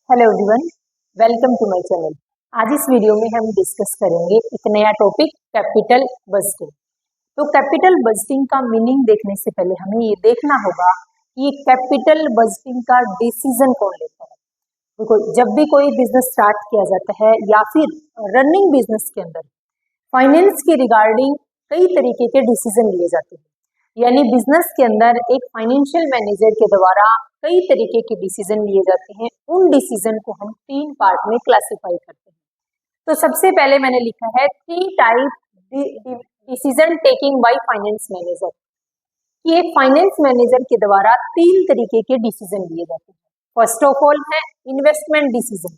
Hello everyone, welcome to my channel. आज इस video में हम डिस्कस करेंगे एक नया टॉपिक कैपिटल बजटिंग। तो कैपिटल बजटिंग का मीनिंग देखने से पहले हमें ये देखना होगा कि ये कैपिटल बजटिंग का डिसीजन कौन लेता है। देखो, जब भी कोई बिजनेस स्टार्ट किया जाता है या फिर रनिंग बिजनेस के अंदर फाइनेंस के रिगार्डिंग कई तरीके के डिसीजन लिए जाते हैं। यानी बिजनेस के अंदर एक फाइनेंशियल मैनेजर के द्वारा कई तरीके के डिसीजन लिए जाते हैं। उन डिसीजन को हम 3 पार्ट में क्लासिफाई करते हैं। तो सबसे पहले मैंने लिखा है 3 type decision taking by finance manager. ये फाइनेंस मैनेजर के द्वारा 3 तरीके के डिसीजन लिए जाते हैं। फर्स्ट ऑफ ऑल है investment decision,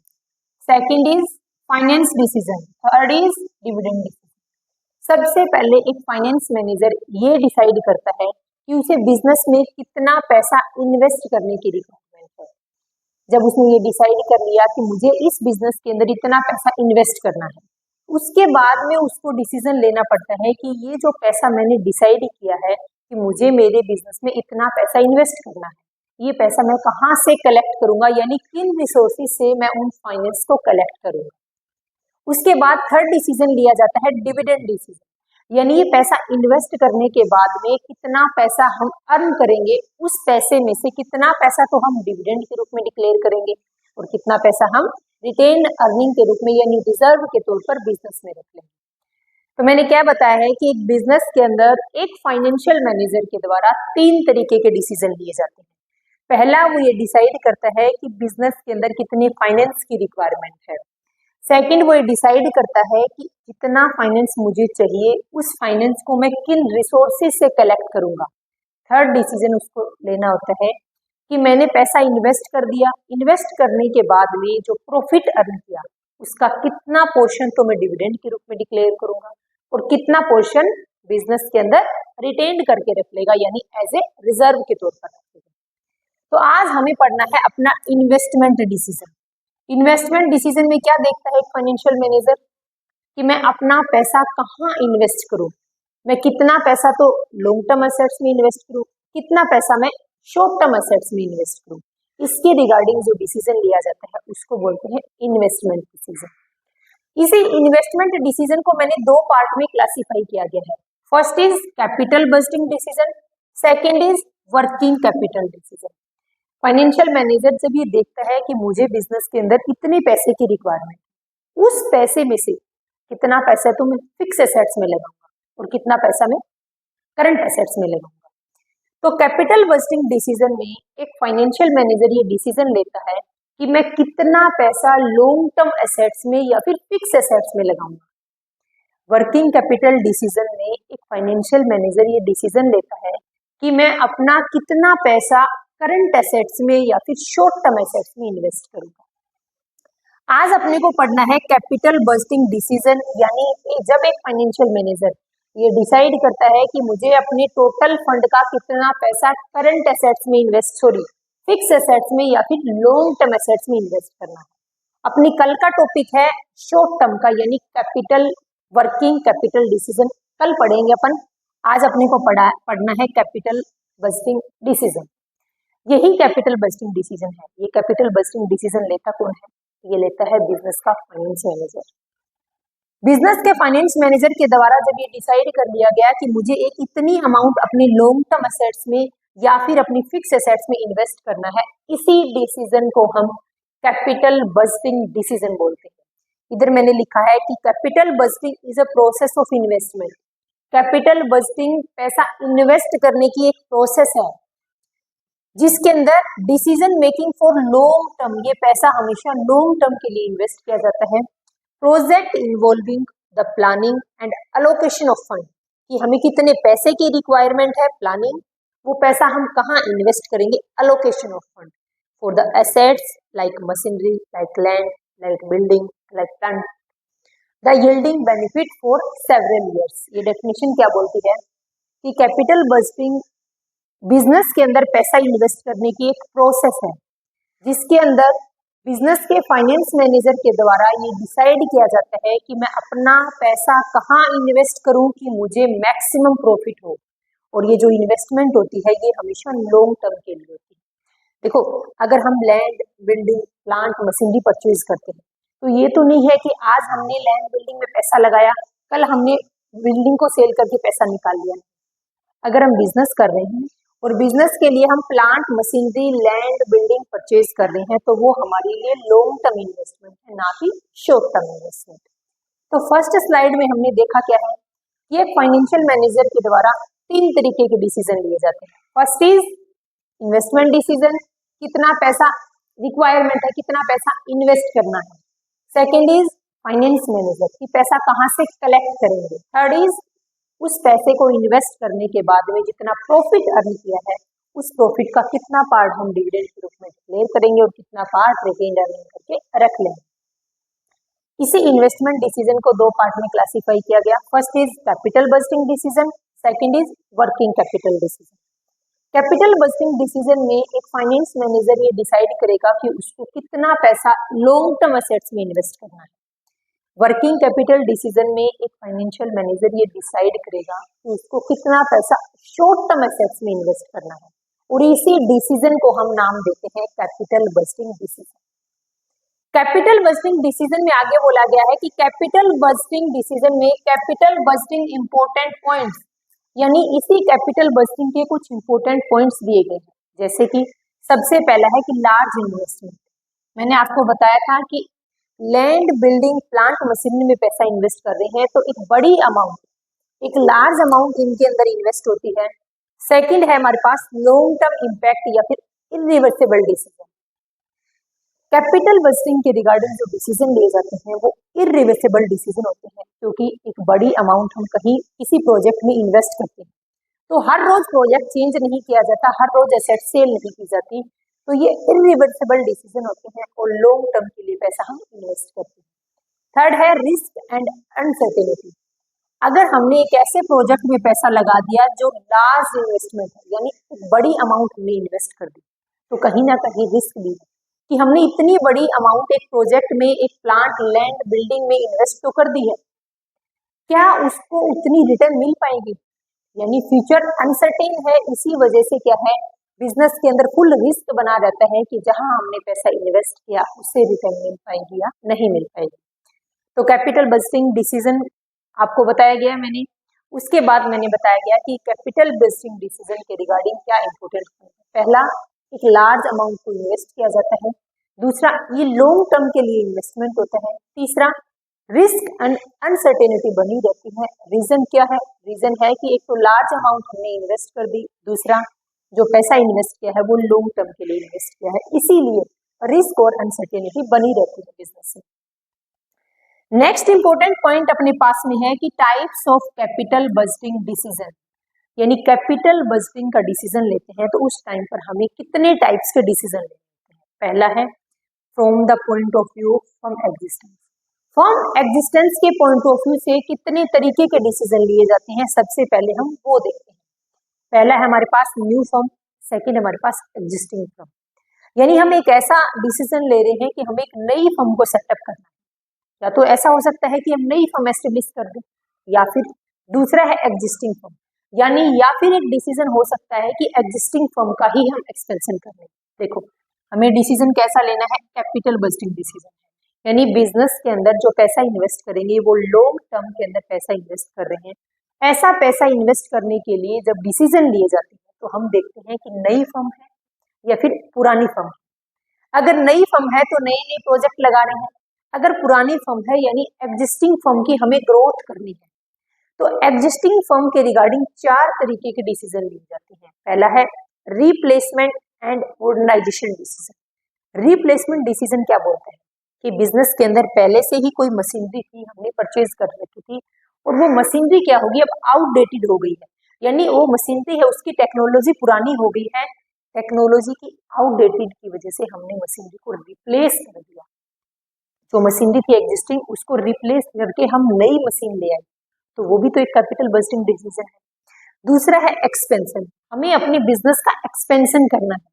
second is finance decision, third is dividend decision. सबसे पहले एक फाइनेंस मैनेजर ये डिसाइड करता है कि उसे बिजनेस में कितना पैसा इन्वेस्ट करने की रिक्वायरमेंट है। जब उसने ये डिसाइड कर लिया कि मुझे इस बिजनेस के अंदर इतना पैसा इन्वेस्ट करना है, उसके बाद में उसको डिसीजन लेना पड़ता है कि ये जो पैसा मैंने डिसाइड किया है कि मुझे मेरे बिजनेस में इतना पैसा इन्वेस्ट करना है, ये पैसा मैं कहाँ से कलेक्ट करूंगा, यानी किन रिसोर्सेज से मैं उन फाइनेंस को कलेक्ट करूंगा। उसके बाद थर्ड डिसीजन लिया जाता है डिविडेंड डिसीजन, यानी ये पैसा इन्वेस्ट करने के बाद में कितना पैसा हम अर्न करेंगे, उस पैसे में से कितना पैसा तो हम डिविडेंड के रूप में डिक्लेयर करेंगे और कितना पैसा हम रिटेन अर्निंग के रूप में यानी रिजर्व के तौर पर बिजनेस में रख लेंगे। तो मैंने क्या बताया है कि एक बिजनेस के अंदर एक फाइनेंशियल मैनेजर के द्वारा 3 तरीके के डिसीजन लिए जाते हैं। पहला, वो ये डिसाइड करता है कि बिजनेस के अंदर कितनी फाइनेंस की रिक्वायरमेंट है। सेकंड, वो ये डिसाइड करता है कि जितना फाइनेंस मुझे चाहिए उस फाइनेंस को मैं किन रिसोर्सेज से कलेक्ट करूंगा। थर्ड डिसीजन उसको लेना होता है कि मैंने पैसा इन्वेस्ट कर दिया, इन्वेस्ट करने के बाद में जो प्रॉफिट अर्न किया उसका कितना पोर्शन तो मैं डिविडेंड के रूप में डिक्लेयर करूंगा और कितना पोर्शन बिजनेस के अंदर रिटेन करके रख लेगा, यानी एज ए रिजर्व के तौर पर रखेगा। तो आज हमें पढ़ना है अपना इन्वेस्टमेंट डिसीजन। इन्वेस्टमेंट डिसीजन में क्या देखता है एक फाइनेंशियल मैनेजर कि मैं अपना पैसा कहाँ इन्वेस्ट करूं, मैं कितना पैसा तो लॉन्ग टर्म एसेट्स में इन्वेस्ट करूं, कितना पैसा मैं शॉर्ट टर्म एसेट्स में इन्वेस्ट करूं। इसके रिगार्डिंग जो डिसीजन लिया जाता है उसको बोलते हैं इन्वेस्टमेंट डिसीजन। इसी इन्वेस्टमेंट डिसीजन को मैंने 2 पार्ट में क्लासिफाई किया गया है। First is capital budgeting decision, second is working capital decision. Financial manager जब ये देखता है कि मुझे बिजनेस के अंदर इतने पैसे की रिक्वायरमेंट, उस पैसे में से कितना पैसा तो मैं फिक्स एसेट्स में लगाऊंगा और कितना पैसा मैं करंट एसेट्स में लगाऊंगा। तो कैपिटल बजटिंग डिसीजन में एक फाइनेंशियल मैनेजर ये डिसीजन लेता है कि मैं कितना पैसा लॉन्ग टर्म एसेट्स में या फिर फिक्स एसेट्स में लगाऊंगा। वर्किंग कैपिटल डिसीजन में एक फाइनेंशियल मैनेजर ये डिसीजन लेता है कि मैं अपना कितना पैसा करंट एसेट्स में या फिर शॉर्ट टर्म एसेट्स में इन्वेस्ट करूंगा। आज अपने को पढ़ना है कैपिटल बजटिंग डिसीजन, यानी जब एक फाइनेंशियल मैनेजर ये डिसाइड करता है कि मुझे अपने टोटल फंड का कितना पैसा करंट एसेट्स में फिक्स एसेट्स में या फिर लॉन्ग टर्म एसेट्स में इन्वेस्ट करना है। अपनी कल का टॉपिक है शॉर्ट टर्म का, यानी कैपिटल वर्किंग कैपिटल डिसीजन कल पढ़ेंगे अपन। आज अपने को पढ़ना है कैपिटल बजटिंग डिसीजन। यही कैपिटल बजटिंग डिसीजन है। ये कैपिटल बजटिंग डिसीजन लेता कौन है? ये लेता है बिजनेस का फाइनेंस मैनेजर। बिजनेस के फाइनेंस मैनेजर के द्वारा जब ये डिसाइड कर लिया गया कि मुझे एक इतनी अमाउंट अपने लॉन्ग टर्म एसेट्स में या फिर अपनी फिक्स एसेट्स में इन्वेस्ट करना है, इसी डिसीजन को हम कैपिटल बजटिंग डिसीजन बोलते हैं। इधर मैंने लिखा है कि capital budgeting is a process of investment. Capital budgeting पैसा इन्वेस्ट करने की एक प्रोसेस है जिसके अंदर decision making for long term, ये पैसा हमेशा लॉन्ग टर्म के लिए इन्वेस्ट किया जाता है। Project involving the planning and allocation of fund, कि हमें कितने पैसे की रिक्वायरमेंट है, प्लानिंग, वो पैसा हम कहाँ इन्वेस्ट करेंगे, allocation of fund for the assets like machinery, like land, like building, like plant, the yielding benefit for several years. ये डेफिनेशन क्या बोलती है कि कैपिटल बजटिंग बिजनेस के अंदर पैसा इन्वेस्ट करने की एक प्रोसेस है जिसके अंदर बिजनेस के फाइनेंस मैनेजर के द्वारा ये डिसाइड किया जाता है कि मैं अपना पैसा कहाँ इन्वेस्ट करूं कि मुझे मैक्सिमम प्रॉफिट हो। और ये जो इन्वेस्टमेंट होती है ये हमेशा लॉन्ग टर्म के लिए होती है। देखो, अगर हम land, building, plant, machinery purchase करते हैं तो ये तो नहीं है कि आज हमने लैंड बिल्डिंग में पैसा लगाया, कल हमने बिल्डिंग को सेल करके पैसा निकाल लिया। अगर हम बिजनेस कर रहे हैं और बिजनेस के लिए हम plant, machinery, land, building purchase कर रहे हैं तो वो हमारे लिए लॉन्ग टर्म इन्वेस्टमेंट है, ना कि शॉर्ट टर्म इन्वेस्टमेंट। तो फर्स्ट स्लाइड में हमने देखा क्या है, ये फाइनेंशियल मैनेजर के द्वारा 3 तरीके के डिसीजन लिए जाते हैं। फर्स्ट इज इन्वेस्टमेंट डिसीजन, कितना पैसा रिक्वायरमेंट है, कितना पैसा इन्वेस्ट करना है। सेकेंड इज फाइनेंस मैनेजर, कि पैसा कहाँ से कलेक्ट करेंगे। थर्ड इज उस पैसे को इन्वेस्ट करने के बाद में जितना प्रॉफिट अर्न किया है उस प्रॉफिट का कितना पार्ट हम डिविडेंड के रूप में डिक्लेयर करेंगे और कितना पार्ट रिटेन्ड अर्निंग करके रख लेंगे। इसी इन्वेस्टमेंट डिसीजन को 2 पार्ट में क्लासिफाई किया गया। First is capital budgeting decision, second is working capital decision. Capital budgeting decision में एक फाइनेंस मैनेजर ये डिसाइड करेगा कि उसको कितना पैसा लॉन्ग टर्म एसेट्स में इन्वेस्ट करना है। वर्किंग कैपिटल डिसीजन में एक फाइनेंशियल मैनेजर ये डिसाइड करेगा कि उसको कितना पैसा शॉर्ट टर्म एसेट्स में इन्वेस्ट करना है, और इसी डिसीजन को हम नाम देते हैं capital budgeting decision. Capital budgeting decision में आगे बोला गया है कि कैपिटल बस्टिंग डिसीजन में कैपिटल बस्टिंग इंपॉर्टेंट पॉइंट्स, यानी इसी कैपिटल बस्टिंग के कुछ इंपॉर्टेंट पॉइंट्स दिए गए हैं। जैसे कि सबसे पहला है कि लार्ज इन्वेस्टमेंट। मैंने आपको बताया था कि लैंड, बिल्डिंग, प्लांट, मशीनरी में पैसा इन्वेस्ट कर रहे हैं तो एक बड़ी अमाउंट, एक लार्ज अमाउंट इनके अंदर इन्वेस्ट होती है। सेकंड है हमारे पास लॉन्ग टर्म इम्पैक्ट या फिर इरिवर्सिबल डिसीजन। कैपिटल बस्टिंग के रिगार्डिंग जो डिसीजन लिए जाते हैं वो इरिवर्सिबल डिसीजन होते हैं, क्योंकि एक बड़ी अमाउंट हम कहीं किसी प्रोजेक्ट में इन्वेस्ट करते हैं तो हर रोज प्रोजेक्ट चेंज नहीं किया जाता, हर रोज एसेट सेल नहीं की जाती, तो ये इरिवर्सिबल डिसीजन होते हैं और लॉन्ग टर्म के लिए पैसा हम इन्वेस्ट करते हैं। थर्ड है रिस्क एंड अनसर्टेनिटी। अगर हमने एक ऐसे प्रोजेक्ट में पैसा लगा दिया जो लार्ज इन्वेस्टमेंट है, यानी बड़ी अमाउंट हमने इन्वेस्ट कर दी, तो कहीं ना कहीं रिस्क भी है कि हमने इतनी बड़ी अमाउंट एक प्रोजेक्ट में, एक प्लांट, लैंड, बिल्डिंग में इन्वेस्ट तो कर दी है, क्या उसको उतनी रिटर्न मिल पाएगी, यानी फ्यूचर अनसर्टेन है। इसी वजह से क्या है, बिजनेस के अंदर फुल रिस्क बना रहता है कि जहां हमने पैसा इन्वेस्ट किया उससे रिटर्न मिल पाएगी या नहीं मिल पाएगी। तो कैपिटल बस्टिंग डिसीजन आपको बताया गया मैंने। उसके बाद मैंने बताया गया कि कैपिटल बस्टिंग डिसीजन के रिगार्डिंग क्या इंपॉर्टेंट है। पहला, एक लार्ज अमाउंट को इन्वेस्ट किया जाता है। दूसरा, ये लॉन्ग टर्म के लिए इन्वेस्टमेंट होता है। तीसरा, रिस्क एंड अनसर्टेनिटी बनी रहती है। रीजन क्या है, रीजन है कि एक तो लार्ज अमाउंट हमने इन्वेस्ट कर दी, दूसरा जो पैसा इन्वेस्ट किया है वो लॉन्ग टर्म के लिए इन्वेस्ट किया है, इसीलिए रिस्क और अनसर्टेनिटी बनी रहती है बिजनेस में। नेक्स्ट इंपॉर्टेंट पॉइंट अपने पास में है कि types of capital budgeting decision, यानी कैपिटल बस्टिंग का डिसीजन लेते हैं तो उस टाइम पर हमें कितने टाइप्स के डिसीजन लेते हैं। पहला है from the point of view from existence. From existence के पॉइंट ऑफ व्यू से कितने तरीके के डिसीजन लिए जाते हैं, सबसे पहले हम वो देखते हैं। पहला है हमारे पास न्यू फर्म, सेकंड हमारे पास एग्जिस्टिंग फर्म, यानी हम एक ऐसा डिसीजन ले रहे हैं कि हमें एक नई फर्म को सेटअप करना है। या तो ऐसा हो सकता है कि हम नई फर्म एस्टेब्लिश कर दें, या फिर दूसरा है एग्जिस्टिंग फर्म, यानी या फिर एक डिसीजन हो सकता है कि एग्जिस्टिंग फर्म का ही हम एक्सपेंशन कर लें। देखो, हमें डिसीजन कैसा लेना है, कैपिटल बस्टिंग डिसीजन, यानी बिजनेस के अंदर जो पैसा इन्वेस्ट करेंगे वो लॉन्ग टर्म के अंदर पैसा इन्वेस्ट कर रहे हैं। ऐसा पैसा इन्वेस्ट करने के लिए जब डिसीजन लिए जाते हैं तो हम देखते हैं कि नई फर्म है या फिर पुरानी फर्म है। अगर नई फर्म है तो नए नए प्रोजेक्ट लगा रहे हैं, अगर पुरानी फर्म है यानी एग्जिस्टिंग फर्म की हमें ग्रोथ करनी है। तो एग्जिस्टिंग फर्म के रिगार्डिंग 4 तरीके के डिसीजन लिए जाते हैं। पहला है replacement and modernization decision. Replacement decision क्या बोलते हैं कि बिजनेस के अंदर पहले से ही कोई मशीनरी थी, हमने परचेज कर रखी थी और वो मशीनरी क्या होगी, अब आउटडेटेड हो गई है, यानी वो मशीनरी है उसकी टेक्नोलॉजी पुरानी हो गई है। टेक्नोलॉजी की आउटडेटेड की वजह से हमने मशीनरी को रिप्लेस कर दिया। जो मशीनरी थी एग्जिस्टिंग उसको रिप्लेस करके हम नई मशीन ले आए, तो वो भी तो एक कैपिटल बस्टिंग डिसीजन है। दूसरा है एक्सपेंशन, हमें अपने बिजनेस का एक्सपेंशन करना है।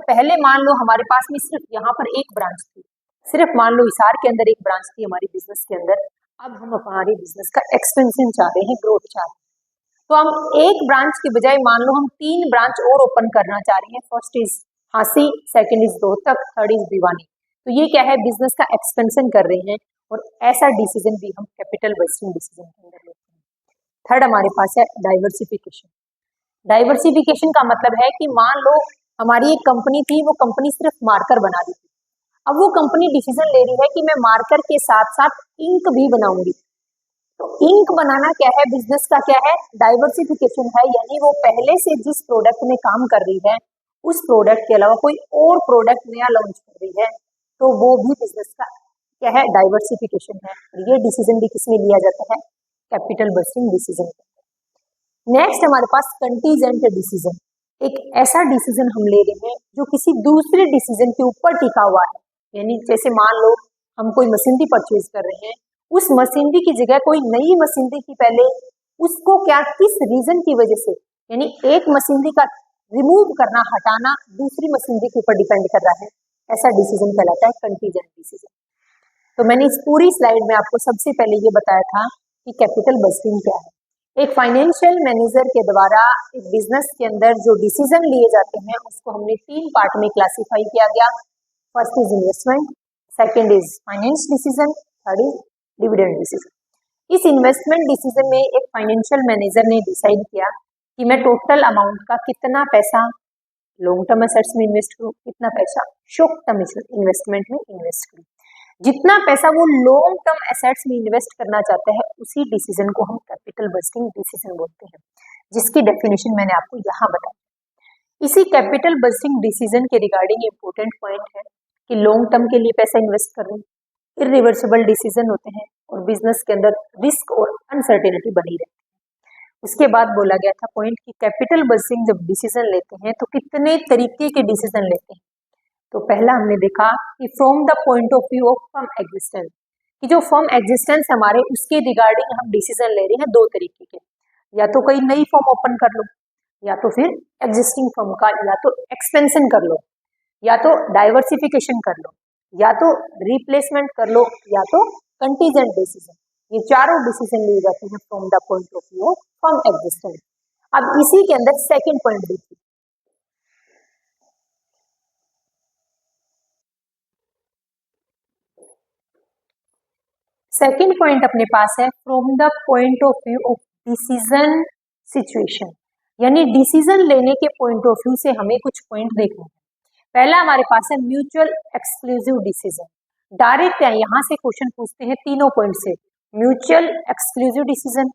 पहले मान लो हमारे पास में सिर्फ यहाँ पर एक ब्रांच थी, सिर्फ मान लो हिसार के अंदर एक ब्रांच थी हमारी बिजनेस के अंदर। अब हम हमारे बिजनेस का एक्सपेंशन चाह रहे हैं, ग्रोथ चाह रहे हैं, तो हम एक ब्रांच के बजाय मान लो हम 3 ब्रांच और ओपन करना चाह रहे हैं। First is Hansi, second is Rohtak, third is Bhiwani. तो ये क्या है, बिजनेस का एक्सपेंशन कर रहे हैं और ऐसा डिसीजन भी हम कैपिटल बस्टिंग डिसीजन के अंदर लेते हैं। थर्ड हमारे पास है डाइवर्सिफिकेशन। डाइवर्सिफिकेशन का मतलब है कि मान लो हमारी एक कंपनी थी, वो कंपनी सिर्फ मार्कर बना रही थी, अब वो कंपनी डिसीजन ले रही है कि मैं मार्कर के साथ साथ इंक भी बनाऊंगी। तो इंक बनाना क्या है, बिजनेस का क्या है, डाइवर्सिफिकेशन है, यानी वो पहले से जिस प्रोडक्ट में काम कर रही है उस प्रोडक्ट के अलावा कोई और प्रोडक्ट नया लॉन्च कर रही है, तो वो भी बिजनेस का क्या है, डाइवर्सिफिकेशन है। और ये डिसीजन भी किसमें लिया जाता है, कैपिटल बस्टिंग डिसीजन। नेक्स्ट हमारे पास कंटीजेंट डिसीजन। एक ऐसा डिसीजन हम ले रहे हैं जो किसी दूसरे डिसीजन के ऊपर टिका हुआ है, यानी जैसे मान लो हम कोई मशीनरी परचेज कर रहे हैं, उस मशीनरी की जगह कोई नई मशीनरी की पहले उसको क्या किस रीजन की वजह से, यानी एक मशीनरी का रिमूव करना, हटाना दूसरी मशीनरी के ऊपर डिपेंड कर रहा है, ऐसा डिसीजन कहलाता है कंटीजेंट डिसीजन। तो मैंने इस पूरी स्लाइड में आपको सबसे पहले ये बताया था कि कैपिटल बस्टिंग क्या है। एक फाइनेंशियल मैनेजर के द्वारा एक बिजनेस के अंदर जो डिसीजन लिए जाते हैं उसको हमने 3 पार्ट में क्लासिफाई किया गया। First is investment, second is finance decision, third is dividend decision. इस इन्वेस्टमेंट डिसीजन में एक फाइनेंशियल मैनेजर ने डिसाइड किया कि मैं टोटल अमाउंट का कितना पैसा लॉन्ग टर्म एसेट्स में इन्वेस्ट करूं, कितना पैसा शॉर्ट टर्म इन्वेस्टमेंट में इन्वेस्ट करूं। जितना पैसा वो लॉन्ग टर्म एसेट्स में इन्वेस्ट करना चाहता है उसी डिसीजन को हम कैपिटल बस्टिंग डिसीजन बोलते हैं, जिसकी डेफिनेशन मैंने आपको यहाँ बताई। इसी कैपिटल बस्टिंग डिसीजन के रिगार्डिंग इंपॉर्टेंट पॉइंट है कि लॉन्ग टर्म के लिए पैसा इन्वेस्ट कर रहे हैं, इरिवर्सिबल डिसीजन होते हैं और बिजनेस के अंदर रिस्क और अनसर्टेनिटी बनी रहती है। उसके बाद बोला गया था पॉइंट कि कैपिटल बस्टिंग जब डिसीजन लेते हैं तो कितने तरीके के डिसीजन लेते हैं। तो पहला हमने देखा कि from the point of view of firm existence, कि जो फर्म एग्जिस्टेंस हमारे उसके रिगार्डिंग हम डिसीजन ले रहे हैं दो तरीके के, या तो कोई नई फर्म ओपन कर लो, या तो फिर एग्जिस्टिंग फर्म का या तो एक्सपेंशन कर लो, या तो डाइवर्सिफिकेशन कर लो, या तो रिप्लेसमेंट कर लो, या तो कंटीजेंट डिसीजन। ये चारों डिसीजन लिए जाते हैं from the point of view of firm existence. अब इसी के अंदर सेकंड पॉइंट देखिए, सेकंड पॉइंट अपने पास है from the point of view of decision situation, यानी डिसीजन लेने के पॉइंट ऑफ व्यू से हमें कुछ पॉइंट देखना है। पहला हमारे पास है म्यूचुअल एक्सक्लूसिव डिसीजन। डायरेक्ट है, यहां से क्वेश्चन पूछते हैं तीनों पॉइंट से, म्यूचुअल एक्सक्लूसिव डिसीजन,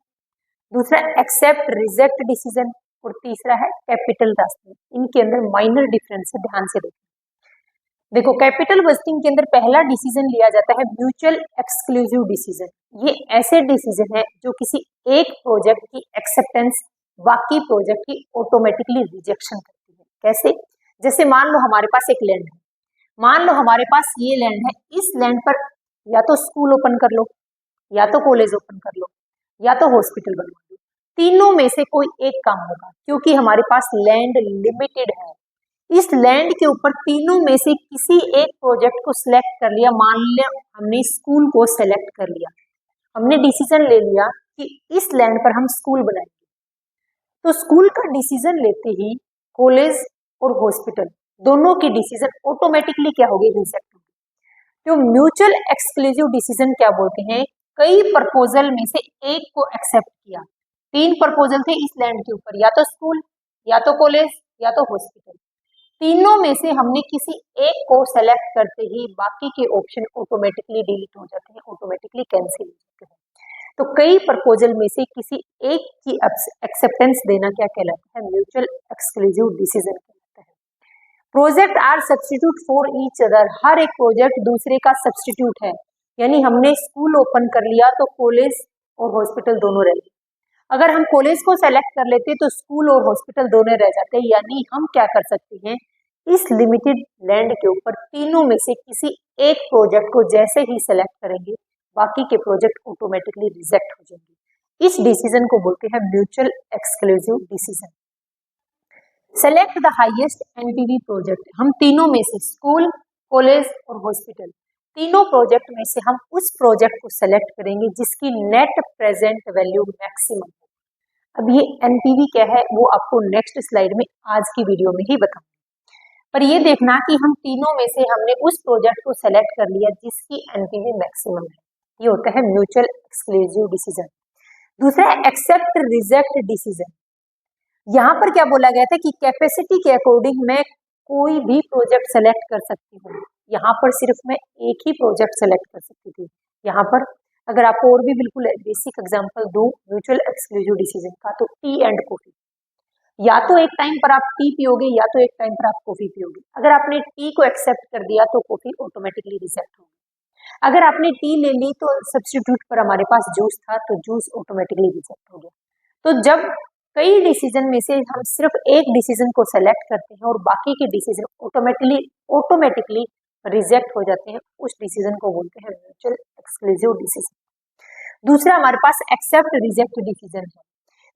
दूसरा एक्सेप्ट रिजेक्ट डिसीजन और तीसरा है कैपिटल बस्टिंग। इनके अंदर माइनर डिफरेंस है, ध्यान से देखिए। देखो कैपिटल बस्टिंग के अंदर पहला डिसीजन लिया जाता है म्यूचुअल एक्सक्लूसिव डिसीजन। ये ऐसे डिसीजन है जो किसी एक प्रोजेक्ट की एक्सेप्टेंस बाकी प्रोजेक्ट की ऑटोमेटिकली रिजेक्शन करती है। कैसे, जैसे मान लो हमारे पास एक लैंड है, मान लो हमारे पास ये लैंड है, इस लैंड पर या तो स्कूल ओपन कर लो, या तो कॉलेज ओपन कर लो, या तो हॉस्पिटल बनवा लो, तीनों में से कोई एक काम होगा, क्योंकि हमारे पास लैंड लिमिटेड है। इस लैंड के ऊपर तीनों में से किसी एक प्रोजेक्ट को सिलेक्ट कर लिया, मान लिया हमने स्कूल को सिलेक्ट कर लिया, हमने डिसीजन ले लिया कि इस लैंड पर हम स्कूल बनाएंगे, तो स्कूल का डिसीजन लेते ही कॉलेज और हॉस्पिटल दोनों की डिसीजन ऑटोमेटिकली क्या होगी, रिजेक्ट होगी। तो म्यूचुअल एक्सक्लूसिव डिसीजन क्या बोलते हैं, कई प्रपोजल में से एक को एक्सेप्ट किया, 3 प्रपोजल थे इस लैंड के ऊपर, या तो स्कूल, या तो कॉलेज, या तो हॉस्पिटल, तीनों में से हमने किसी एक को सेलेक्ट करते ही बाकी के ऑप्शन ऑटोमेटिकली डिलीट हो जाते हैं, ऑटोमेटिकली कैंसिल हो जाते हैं। तो कई प्रपोजल में से किसी एक की एक्सेप्टेंस देना क्या कहलाता है, म्यूचुअल एक्सक्लूसिव डिसीजन कहलाता है। Project are substitute for each other, हर एक प्रोजेक्ट दूसरे का सब्स्टिट्यूट है, यानी हमने स्कूल ओपन कर लिया तो कॉलेज और हॉस्पिटल दोनों रह गए, अगर हम कॉलेज को सेलेक्ट कर लेते तो स्कूल और हॉस्पिटल दोनों रह जाते, यानी हम क्या कर सकते हैं, इस लिमिटेड लैंड के ऊपर तीनों में से किसी एक प्रोजेक्ट को जैसे ही सेलेक्ट करेंगे बाकी के प्रोजेक्ट ऑटोमेटिकली रिजेक्ट हो जाएंगे। इस डिसीजन को बोलते हैं mutual exclusive decision. Select the highest NPV project, हम तीनों में से स्कूल, कॉलेज और हॉस्पिटल तीनों प्रोजेक्ट में से हम उस प्रोजेक्ट को सेलेक्ट करेंगे जिसकी नेट प्रेजेंट वैल्यू मैक्सिमम हो। अब ये एनपीवी क्या है वो आपको नेक्स्ट स्लाइड में आज की वीडियो में ही बताऊंगी। पर ये देखना कि हम तीनों में से हमने उस प्रोजेक्ट को सेलेक्ट कर लिया जिसकी एनपीवी मैक्सिमम है, ये होता है म्यूचुअल एक्सक्लूसिव डिसीजन। दूसरा है एक्सेप्ट रिजेक्ट डिसीजन। यहाँ पर क्या बोला गया था कि कैपेसिटी के अकॉर्डिंग मैं कोई भी प्रोजेक्ट सेलेक्ट कर सकती हूँ। यहाँ पर सिर्फ मैं एक ही प्रोजेक्ट सेलेक्ट कर सकती थी। यहाँ पर अगर आपको और भी बिल्कुल बेसिक एग्जांपल दूं म्यूचुअल एक्सक्लूसिव डिसीजन का, तो टी एंड कॉफी, या तो एक टाइम पर आप टी पियोगे या तो एक टाइम पर आप कॉफी पियोगे। अगर आपने टी को एक्सेप्ट कर दिया तो कॉफी ऑटोमेटिकली रिजेक्ट होगी। अगर आपने टी ले ली तो सब्स्टिट्यूट पर हमारे पास जूस था तो जूस ऑटोमेटिकली रिजेक्ट हो गया। तो जब कई डिसीजन में से हम सिर्फ एक डिसीजन को सेलेक्ट करते हैं और बाकी के डिसीजन ऑटोमेटिकली रिजेक्ट हो जाते हैं, उस डिसीजन को बोलते हैं म्यूचुअल एक्सक्लूसिव डिसीजन। दूसरा हमारे पास एक्सेप्ट रिजेक्ट डिसीजन है।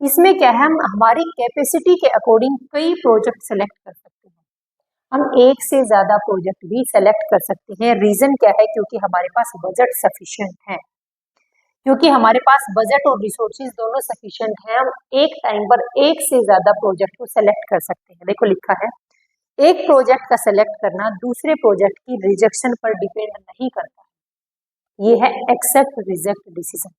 इसमें क्या है, हम हमारी कैपेसिटी के अकॉर्डिंग कई प्रोजेक्ट सेलेक्ट कर सकते हैं। हम एक से ज्यादा प्रोजेक्ट भी सेलेक्ट कर सकते हैं। रीजन क्या है, क्योंकि हमारे पास बजट सफिशिएंट है, क्योंकि हमारे पास बजट और रिसोर्सेज दोनों सफिशिएंट हैं। हम एक टाइम पर एक से ज्यादा प्रोजेक्ट को सेलेक्ट कर सकते हैं। देखो लिखा है, एक प्रोजेक्ट का सेलेक्ट करना दूसरे प्रोजेक्ट की रिजेक्शन पर डिपेंड नहीं करता। ये है एक्सेप्ट रिजेक्ट डिसीजन।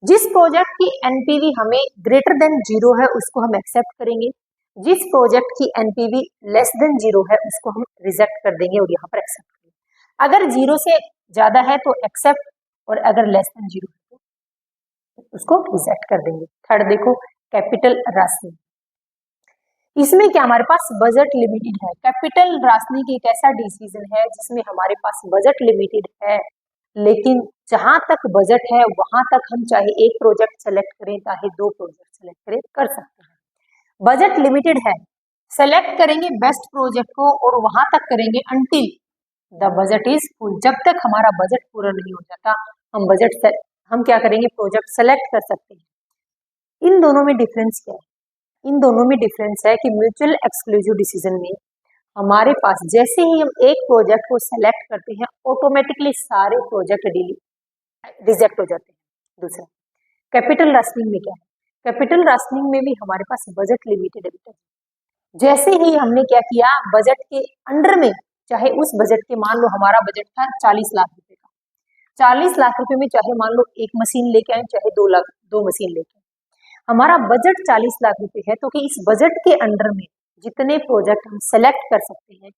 जिस प्रोजेक्ट की एनपीवी हमें ग्रेटर देन 0 है उसको हम एक्सेप्ट करेंगे, जिस प्रोजेक्ट की एनपीवी लेस देन 0 है उसको हम रिजेक्ट कर देंगे और यहाँ पर एक्सेप्ट करेंगे। अगर 0 से ज्यादा है तो एक्सेप्ट और अगर लेस देन 0 है तो उसको रिजेक्ट कर देंगे। थर्ड देखो कैपिटल राशनिंग। इसमें क्या हमारे पास बजट लिमिटेड है। कैपिटल राशनिंग एक ऐसा डिसीजन है जिसमें हमारे पास बजट लिमिटेड है, लेकिन जहां तक बजट है वहां तक हम चाहे एक प्रोजेक्ट सेलेक्ट करें चाहे दो प्रोजेक्ट सेलेक्ट करें कर सकते हैं। बजट लिमिटेड है, सेलेक्ट करेंगे बेस्ट प्रोजेक्ट को और वहां तक करेंगे until the budget is full. जब तक हमारा बजट पूरा नहीं हो जाता हम क्या करेंगे, प्रोजेक्ट सेलेक्ट कर सकते हैं। इन दोनों में डिफरेंस क्या है? इन दोनों में डिफरेंस है कि म्यूचुअल एक्सक्लूसिव डिसीजन में हमारे पास जैसे ही हम एक प्रोजेक्ट को सेलेक्ट करते हैं ऑटोमेटिकली सारे प्रोजेक्ट रिजेक्ट हो जाते हैं। दूसरा कैपिटल राशनिंग में क्या है, कैपिटल राशनिंग में भी हमारे पास बजट लिमिटेड है। जैसे ही हमने क्या किया, बजट के अंडर में, चाहे उस बजट के, मान लो हमारा बजट था 40 लाख रुपए का, 40 लाख रुपए में चाहे मान लो एक मशीन लेके आए चाहे 2 मशीन लेके आए, हमारा बजट 40 लाख रुपए है, तो कि इस बजट के अंडर में जितने प्रोजेक्ट हम सेलेक्ट कर सकते हैं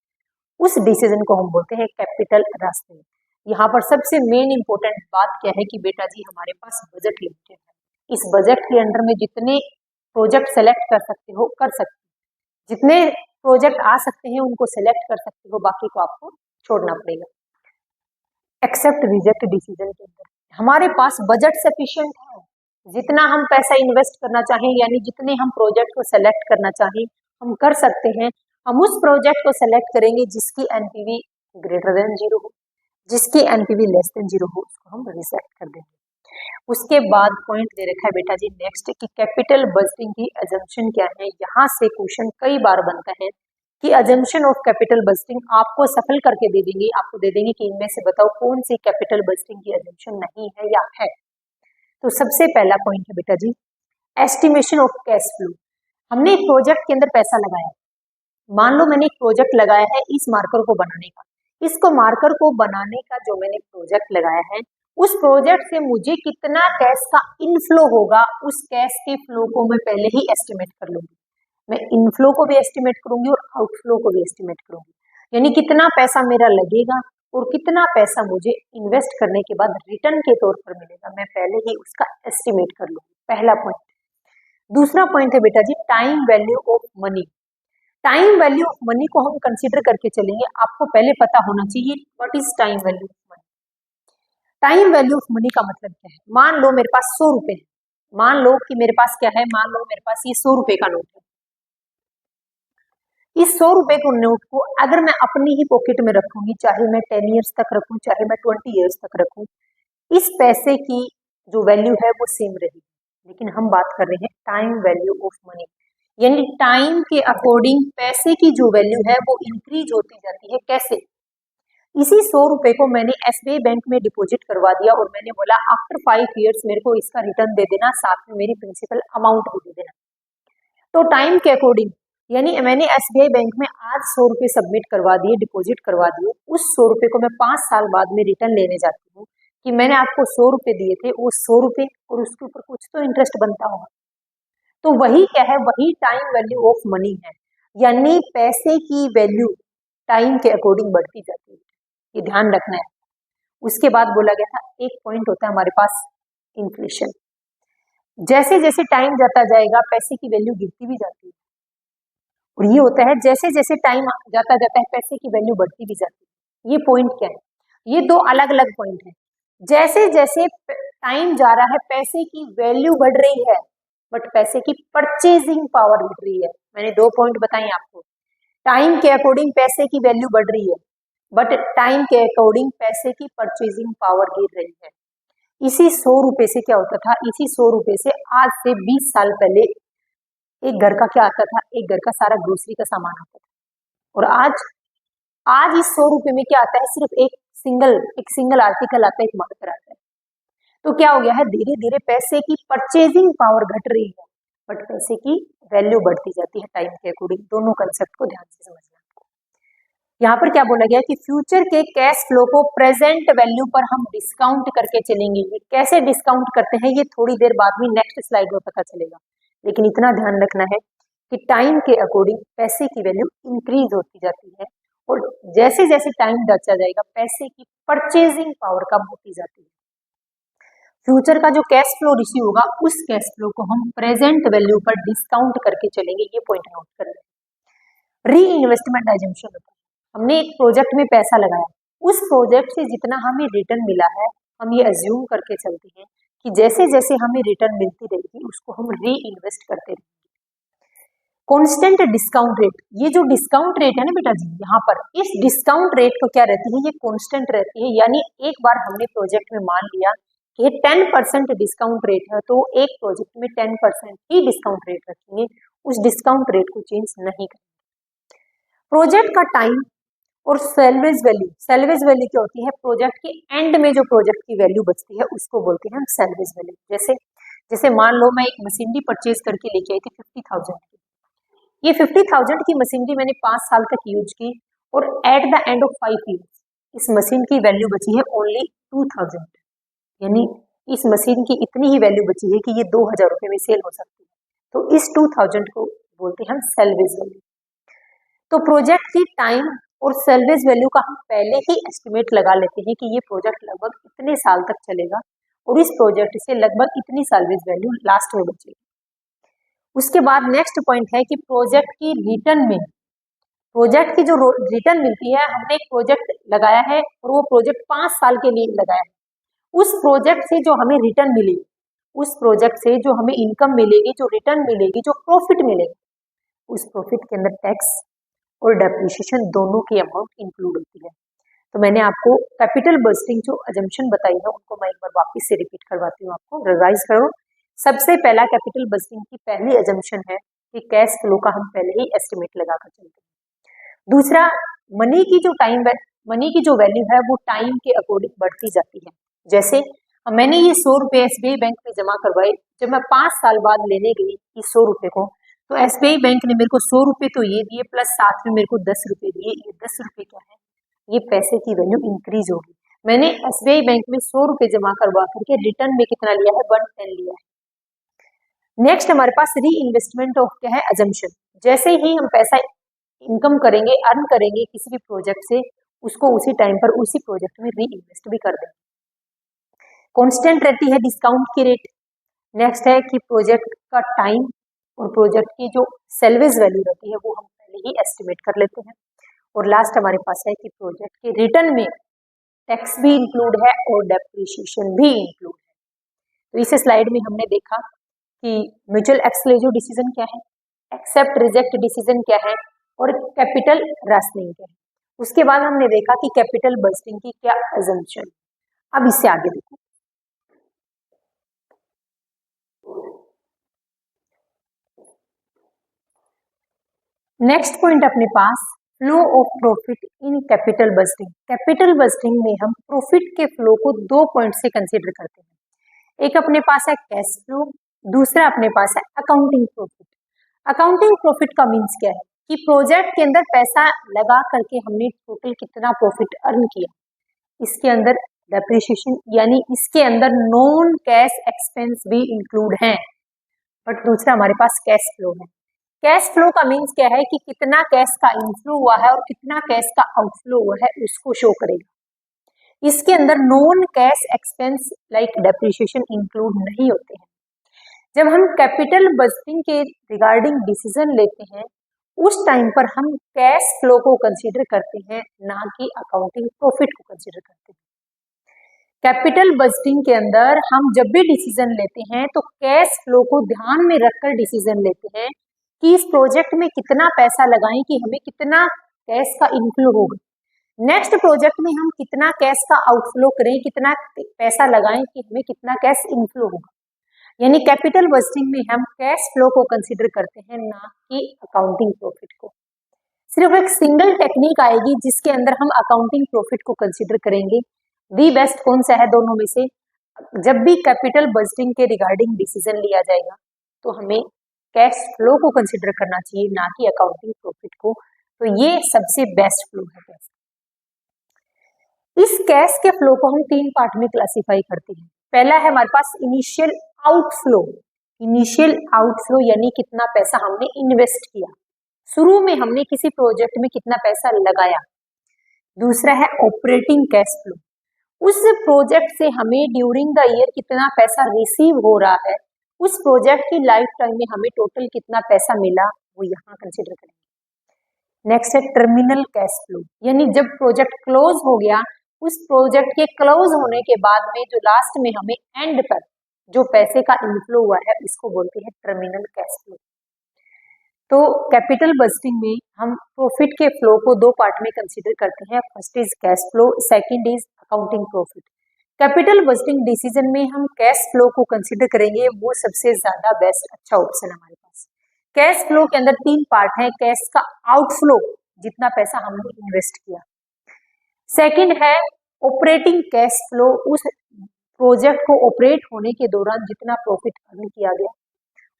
उस डिसीजन को हम बोलते हैं कैपिटल राशनिंग। यहाँ पर सबसे मेन इंपॉर्टेंट बात क्या है कि बेटा जी हमारे पास बजट लिमिटेड है। इस बजट के अंडर में जितने प्रोजेक्ट सेलेक्ट कर सकते हो कर सकते हो, जितने प्रोजेक्ट आ सकते हैं उनको सेलेक्ट कर सकते हो, बाकी को आपको छोड़ना पड़ेगा। एक्सेप्ट रिजेक्ट डिसीजन के अंदर हमारे पास बजट सफिशिएंट है, जितना हम पैसा इन्वेस्ट करना चाहें यानी जितने हम प्रोजेक्ट को सेलेक्ट करना चाहें हम कर सकते हैं। हम उस प्रोजेक्ट को सेलेक्ट करेंगे जिसकी एनपीवी ग्रेटर देन 0 हो, जिसकी एनपीवी लेस देन 0 हो उसको हम रिजेक्ट कर देंगे। उसके बाद पॉइंट दे रखा है बेटा जी नेक्स्ट कि कैपिटल बजटिंग की अजम्पशन क्या है। यहाँ से क्वेश्चन कई बार बनता है कि अजम्पशन ऑफ कैपिटल बजटिंग आपको सफल करके दे देंगे, आपको दे देंगे कि इनमें से बताओ कौन सी कैपिटल बजटिंग की अजम्पशन नहीं है या है। तो सबसे पहला पॉइंट है बेटा जी एस्टिमेशन ऑफ कैश फ्लो। हमने एक प्रोजेक्ट के अंदर पैसा लगाया, मान लो मैंने एक प्रोजेक्ट लगाया है इस मार्कर को बनाने का, इसको मार्कर को बनाने का जो मैंने प्रोजेक्ट लगाया है उस प्रोजेक्ट से मुझे कितना कैश का इनफ्लो होगा, उस कैश के फ्लो को मैं पहले ही एस्टिमेट कर लूंगी। मैं इनफ्लो को भी एस्टिमेट करूंगी और आउटफ्लो को भी एस्टिमेट करूंगी, यानी कितना पैसा मेरा लगेगा और कितना पैसा मुझे इन्वेस्ट करने के बाद रिटर्न के तौर पर मिलेगा, मैं पहले ही उसका एस्टिमेट कर लूंगी। पहला पॉइंट। दूसरा पॉइंट है बेटा जी time value of money. Time value of money को हम कंसीडर करके चलेंगे। आपको पहले पता होना चाहिए what is time value of money. Time value of money का मतलब क्या है, मान लो मेरे पास 100 रुपए है, मान लो कि मेरे पास क्या है, मान लो मेरे पास ये 100 रुपए का नोट है। इस 100 रुपए को नोट को अगर मैं अपनी ही पॉकेट में रखूंगी, चाहे मैं 10 ईयर्स तक रखूं चाहे मैं 20 ईयर्स तक रखूं, इस पैसे की जो वैल्यू है वो सेम रहेगी। लेकिन हम बात कर रहे हैं टाइम वैल्यू ऑफ मनी, यानी टाइम के अकॉर्डिंग पैसे की जो वैल्यू है वो इंक्रीज होती जाती है। कैसे? इसी 100 रुपए को मैंने एसबीआई बैंक में डिपॉजिट करवा दिया और मैंने बोला आफ्टर 5 ईयर्स मेरे को इसका रिटर्न दे देना, साथ में मेरी प्रिंसिपल अमाउंट भी दे देना। तो टाइम के अकॉर्डिंग यानी मैंने SBI बैंक में आज 100 रुपये सबमिट करवा दिए, डिपॉजिट करवा दिए, उस 100 रुपये को मैं 5 साल बाद में रिटर्न लेने जाती हूँ कि मैंने आपको 100 रुपये दिए थे, वो 100 रुपये और उसके ऊपर कुछ तो इंटरेस्ट बनता होगा। तो वही क्या है, वही टाइम वैल्यू ऑफ मनी है, यानी पैसे की वैल्यू टाइम के अकॉर्डिंग बढ़ती जाती है, ये ध्यान रखना है। उसके बाद बोला गया था एक पॉइंट होता है हमारे पास इन्फ्लेशन। जैसे जैसे टाइम जाता जाएगा पैसे की वैल्यू गिरती भी जाती है, और ये होता है जैसे जैसे टाइम जाता जाता है पैसे की वैल्यू बढ़ती भी जाती है। ये पॉइंट क्या है, ये दो अलग अलग पॉइंट है। जैसे जैसे टाइम जा रहा है पैसे की वैल्यू बढ़ रही है, बट पैसे की परचेजिंग पावर घट रही है। मैंने 2 पॉइंट बताए आपको, टाइम के अकॉर्डिंग पैसे की वैल्यू बढ़ रही है, बट टाइम के अकॉर्डिंग पैसे की परचेजिंग पावर गिर रही है। इसी 100 रुपए से क्या होता था, इसी 100 रुपए से आज से 20 साल पहले एक घर का क्या आता था, एक घर का सारा ग्रोसरी का सामान आता था, और आज इस 100 रुपए में क्या आता है, सिर्फ एक सिंगल आर्टिकल आता है, एक मार्कर आता है। तो क्या हो गया है, धीरे धीरे पैसे की परचेजिंग पावर घट रही है, बट पैसे की वैल्यू बढ़ती जाती है टाइम के अकॉर्डिंग। दोनों कंसेप्ट को ध्यान से समझना। यहाँ पर क्या बोला गया कि फ्यूचर के कैश फ्लो को प्रेजेंट वैल्यू पर हम डिस्काउंट करके चलेंगे। ये कैसे डिस्काउंट करते हैं ये थोड़ी देर बाद में नेक्स्ट स्लाइड में पता चलेगा, लेकिन इतना ध्यान रखना है कि टाइम के अकॉर्डिंग पैसे की वैल्यू इंक्रीज होती जाती है, और जैसे जैसे टाइम जाता जाएगा पैसे की परचेजिंग पावर कम होती जाती है। फ्यूचर का जो कैश फ्लो रिसीव होगा उस कैश फ्लो को हम प्रेजेंट वैल्यू पर डिस्काउंट करके चलेंगे, ये पॉइंट नोट कर लें। री इन्वेस्टमेंट एजम्पशन होता है, हमने एक प्रोजेक्ट में पैसा लगाया, उस प्रोजेक्ट से जितना हमें रिटर्न मिला है हम ये अज्यूम करके चलते हैं कि जैसे जैसे हमें रिटर्न मिलती रहेगी उसको हम री इन्वेस्ट करते रहेंगे। कांस्टेंट डिस्काउंट रेट, ये जो डिस्काउंट रेट है ना बेटा जी, यहाँ पर इस डिस्काउंट रेट को क्या रहती है, ये कांस्टेंट रहती है। यानी एक बार हमने प्रोजेक्ट में मान लिया कि 10% डिस्काउंट रेट है, तो एक प्रोजेक्ट में 10% ही डिस्काउंट रेट रखेंगे, उस डिस्काउंट रेट को चेंज नहीं करेंगे। प्रोजेक्ट का टाइम और सेल्वेज वैल्यू क्या होती है, प्रोजेक्ट के एंड में जो प्रोजेक्ट की वैल्यू बचती है उसको बोलते हैं हम सेल्वेज वैल्यू। जैसे मान लो मैं एक मशीनरी परचेज करके लेके आई थी 50,000 की, ये 50,000 की मशीनरी मैंने 5 साल तक यूज की, और at the end of 5 years इस मशीन की वैल्यू बची है ओनली 2,000, यानी इस मशीन की इतनी ही वैल्यू बची है कि ये 2,000 रुपये में सेल हो सकती है। तो इस 2,000 को बोलते हैं हम सेल्वेज वैल्यू। तो प्रोजेक्ट की टाइम और सेल्वेज वैल्यू का हम पहले ही एस्टिमेट लगा लेते हैं कि ये प्रोजेक्ट लगभग इतने साल तक चलेगा, और इस प्रोजेक्ट से लगभग इतनी सेल्वेज वैल्यू लास्ट में बचेगी। उसके बाद नेक्स्ट पॉइंट है कि प्रोजेक्ट की रिटर्न में, प्रोजेक्ट की जो रिटर्न मिलती है, हमने एक प्रोजेक्ट लगाया है और वो प्रोजेक्ट 5 साल के लिए लगाया है, उस प्रोजेक्ट से जो हमें रिटर्न मिलेगी, उस प्रोजेक्ट से जो हमें इनकम मिलेगी, जो रिटर्न मिलेगी, जो प्रॉफिट मिलेगी, उस प्रॉफिट के अंदर टैक्स और डेप्रिसिएशन दोनों की अमाउंट इंक्लूड होती है। तो मैंने आपको कैपिटल बस्टिंग जो अजम्पशन बताई है उनको मैं एक बार वापस से रिपीट करवाती हूँ, आपको रिवाइज करो। सबसे पहला कैपिटल बस्टिंग की पहली अजम्पशन है कि कैश फ्लो का हम पहले ही एस्टिमेट लगाकर चलते हैं। दूसरा, मनी की जो वैल्यू है वो टाइम के अकॉर्डिंग बढ़ती जाती है। जैसे मैंने ये 100 रुपये SBI बैंक में जमा करवाए, जब मैं 5 साल बाद लेने गई इस 100 रुपये को, तो SBI बैंक ने मेरे को 100 रुपये तो ये दिए, प्लस साथ में मेरे को 10 रुपये दिए। ये 10 रुपये क्या है, ये पैसे की वैल्यू इंक्रीज होगी। मैंने SBI बैंक में 100 रुपये जमा करवा करके रिटर्न में कितना लिया है, 110 लिया है। नेक्स्ट हमारे पास री इन्वेस्टमेंट ऑफ क्या है, अजम्पशन। जैसे ही हम पैसा इनकम करेंगे, अर्न करेंगे किसी भी प्रोजेक्ट से, उसको उसी टाइम पर उसी प्रोजेक्ट में री इन्वेस्ट भी कर देंगे। कांस्टेंट रहती है डिस्काउंट की रेट। नेक्स्ट है कि प्रोजेक्ट का टाइम और प्रोजेक्ट की जो सेल्वेज वैल्यू रहती है वो हम पहले ही एस्टिमेट कर लेते हैं। और लास्ट हमारे पास है कि प्रोजेक्ट के रिटर्न में टैक्स भी इंक्लूड है और डेप्रिसिएशन भी इंक्लूड है। तो इस स्लाइड में हमने देखा कि म्यूचुअल एक्सक्लूसिव डिसीजन क्या है, एक्सेप्ट रिजेक्ट डिसीजन क्या है, और कैपिटल राशनिंग क्या है। उसके बाद हमने देखा कि कैपिटल बस्टिंग की क्या अजम्पशन। अब इससे आगे देखो, नेक्स्ट पॉइंट अपने पास flow of profit in capital budgeting. Capital budgeting में हम प्रॉफिट के फ्लो को 2 पॉइंट से कंसीडर करते हैं। एक अपने पास है कैश फ्लो, दूसरा अपने पास है अकाउंटिंग प्रॉफिट। अकाउंटिंग प्रॉफिट का मीन्स क्या है कि प्रोजेक्ट के अंदर पैसा लगा करके हमने टोटल कितना प्रॉफिट अर्न किया। इसके अंदर डेप्रिसिएशन यानी इसके अंदर नॉन कैश एक्सपेंस भी इंक्लूड हैं। बट दूसरा हमारे पास कैश फ्लो है। कैश फ्लो का मीन्स क्या है कि कितना कैश का इनफ्लो हुआ है और कितना कैश का आउटफ्लो हुआ है उसको शो करेगा। इसके अंदर non cash expense like depreciation include नहीं होते हैं। जब हम कैपिटल बजटिंग के रिगार्डिंग डिसीजन लेते हैं उस टाइम पर हम कैश फ्लो को कंसीडर करते हैं, ना कि अकाउंटिंग प्रॉफिट को कंसीडर करते हैं। कैपिटल बजटिंग के अंदर हम जब भी डिसीजन लेते हैं तो कैश फ्लो को ध्यान में रखकर डिसीजन लेते हैं कि इस प्रोजेक्ट में कितना पैसा लगाएं कि हमें कितना कैश का इनफ्लो होगा, नेक्स्ट प्रोजेक्ट में हम कितना कैश का आउटफ्लो करें, कितना पैसा लगाएं कि हमें कितना कैश इनफ्लो होगा। यानी कैपिटल बजटिंग में हम कैश फ्लो को कंसीडर करते हैं, ना कि अकाउंटिंग प्रॉफिट को। सिर्फ एक सिंगल टेक्निक आएगी जिसके अंदर हम अकाउंटिंग प्रॉफिट को कंसीडर करेंगे। दी बेस्ट कौन सा है दोनों में से? जब भी कैपिटल बजटिंग के रिगार्डिंग डिसीजन लिया जाएगा तो हमें कैश फ्लो को कंसीडर करना चाहिए, ना कि अकाउंटिंग प्रॉफिट को। तो ये सबसे बेस्ट फ्लो है कैश। इस कैश के फ्लो को हम 3 पार्ट में क्लासिफाई करते हैं। पहला है हमारे पास इनिशियल आउटफ्लो। इनिशियल आउटफ्लो यानी कितना पैसा हमने इन्वेस्ट किया, शुरू में हमने किसी प्रोजेक्ट में कितना पैसा लगाया। दूसरा है ऑपरेटिंग कैश फ्लो, उस प्रोजेक्ट से हमें ड्यूरिंग द ईयर कितना पैसा रिसीव हो रहा है, उस प्रोजेक्ट की लाइफ टाइम में हमें टोटल कितना पैसा मिला, वो यहाँ कंसिडर करेंगे। नेक्स्ट है टर्मिनल कैश फ्लो, यानी जब प्रोजेक्ट क्लोज हो गया, उस प्रोजेक्ट के क्लोज होने के बाद में जो लास्ट में हमें एंड पर जो पैसे का इनफ्लो हुआ है इसको बोलते हैं टर्मिनल कैश फ्लो। तो कैपिटल बजटिंग में हम प्रॉफिट के फ्लो को 2 पार्ट में कंसीडर करते हैं। First is cash flow, second is accounting profit. Capital budgeting decision में हम कैश फ्लो को कंसीडर करेंगे, वो सबसे ज्यादा बेस्ट अच्छा ऑप्शन हमारे पास। कैश फ्लो के अंदर 3 पार्ट है। कैश का आउटफ्लो, जितना पैसा हमने इन्वेस्ट किया। सेकंड है ऑपरेटिंग कैश फ्लो, उस प्रोजेक्ट को ऑपरेट होने के दौरान जितना प्रॉफिट अर्न किया गया।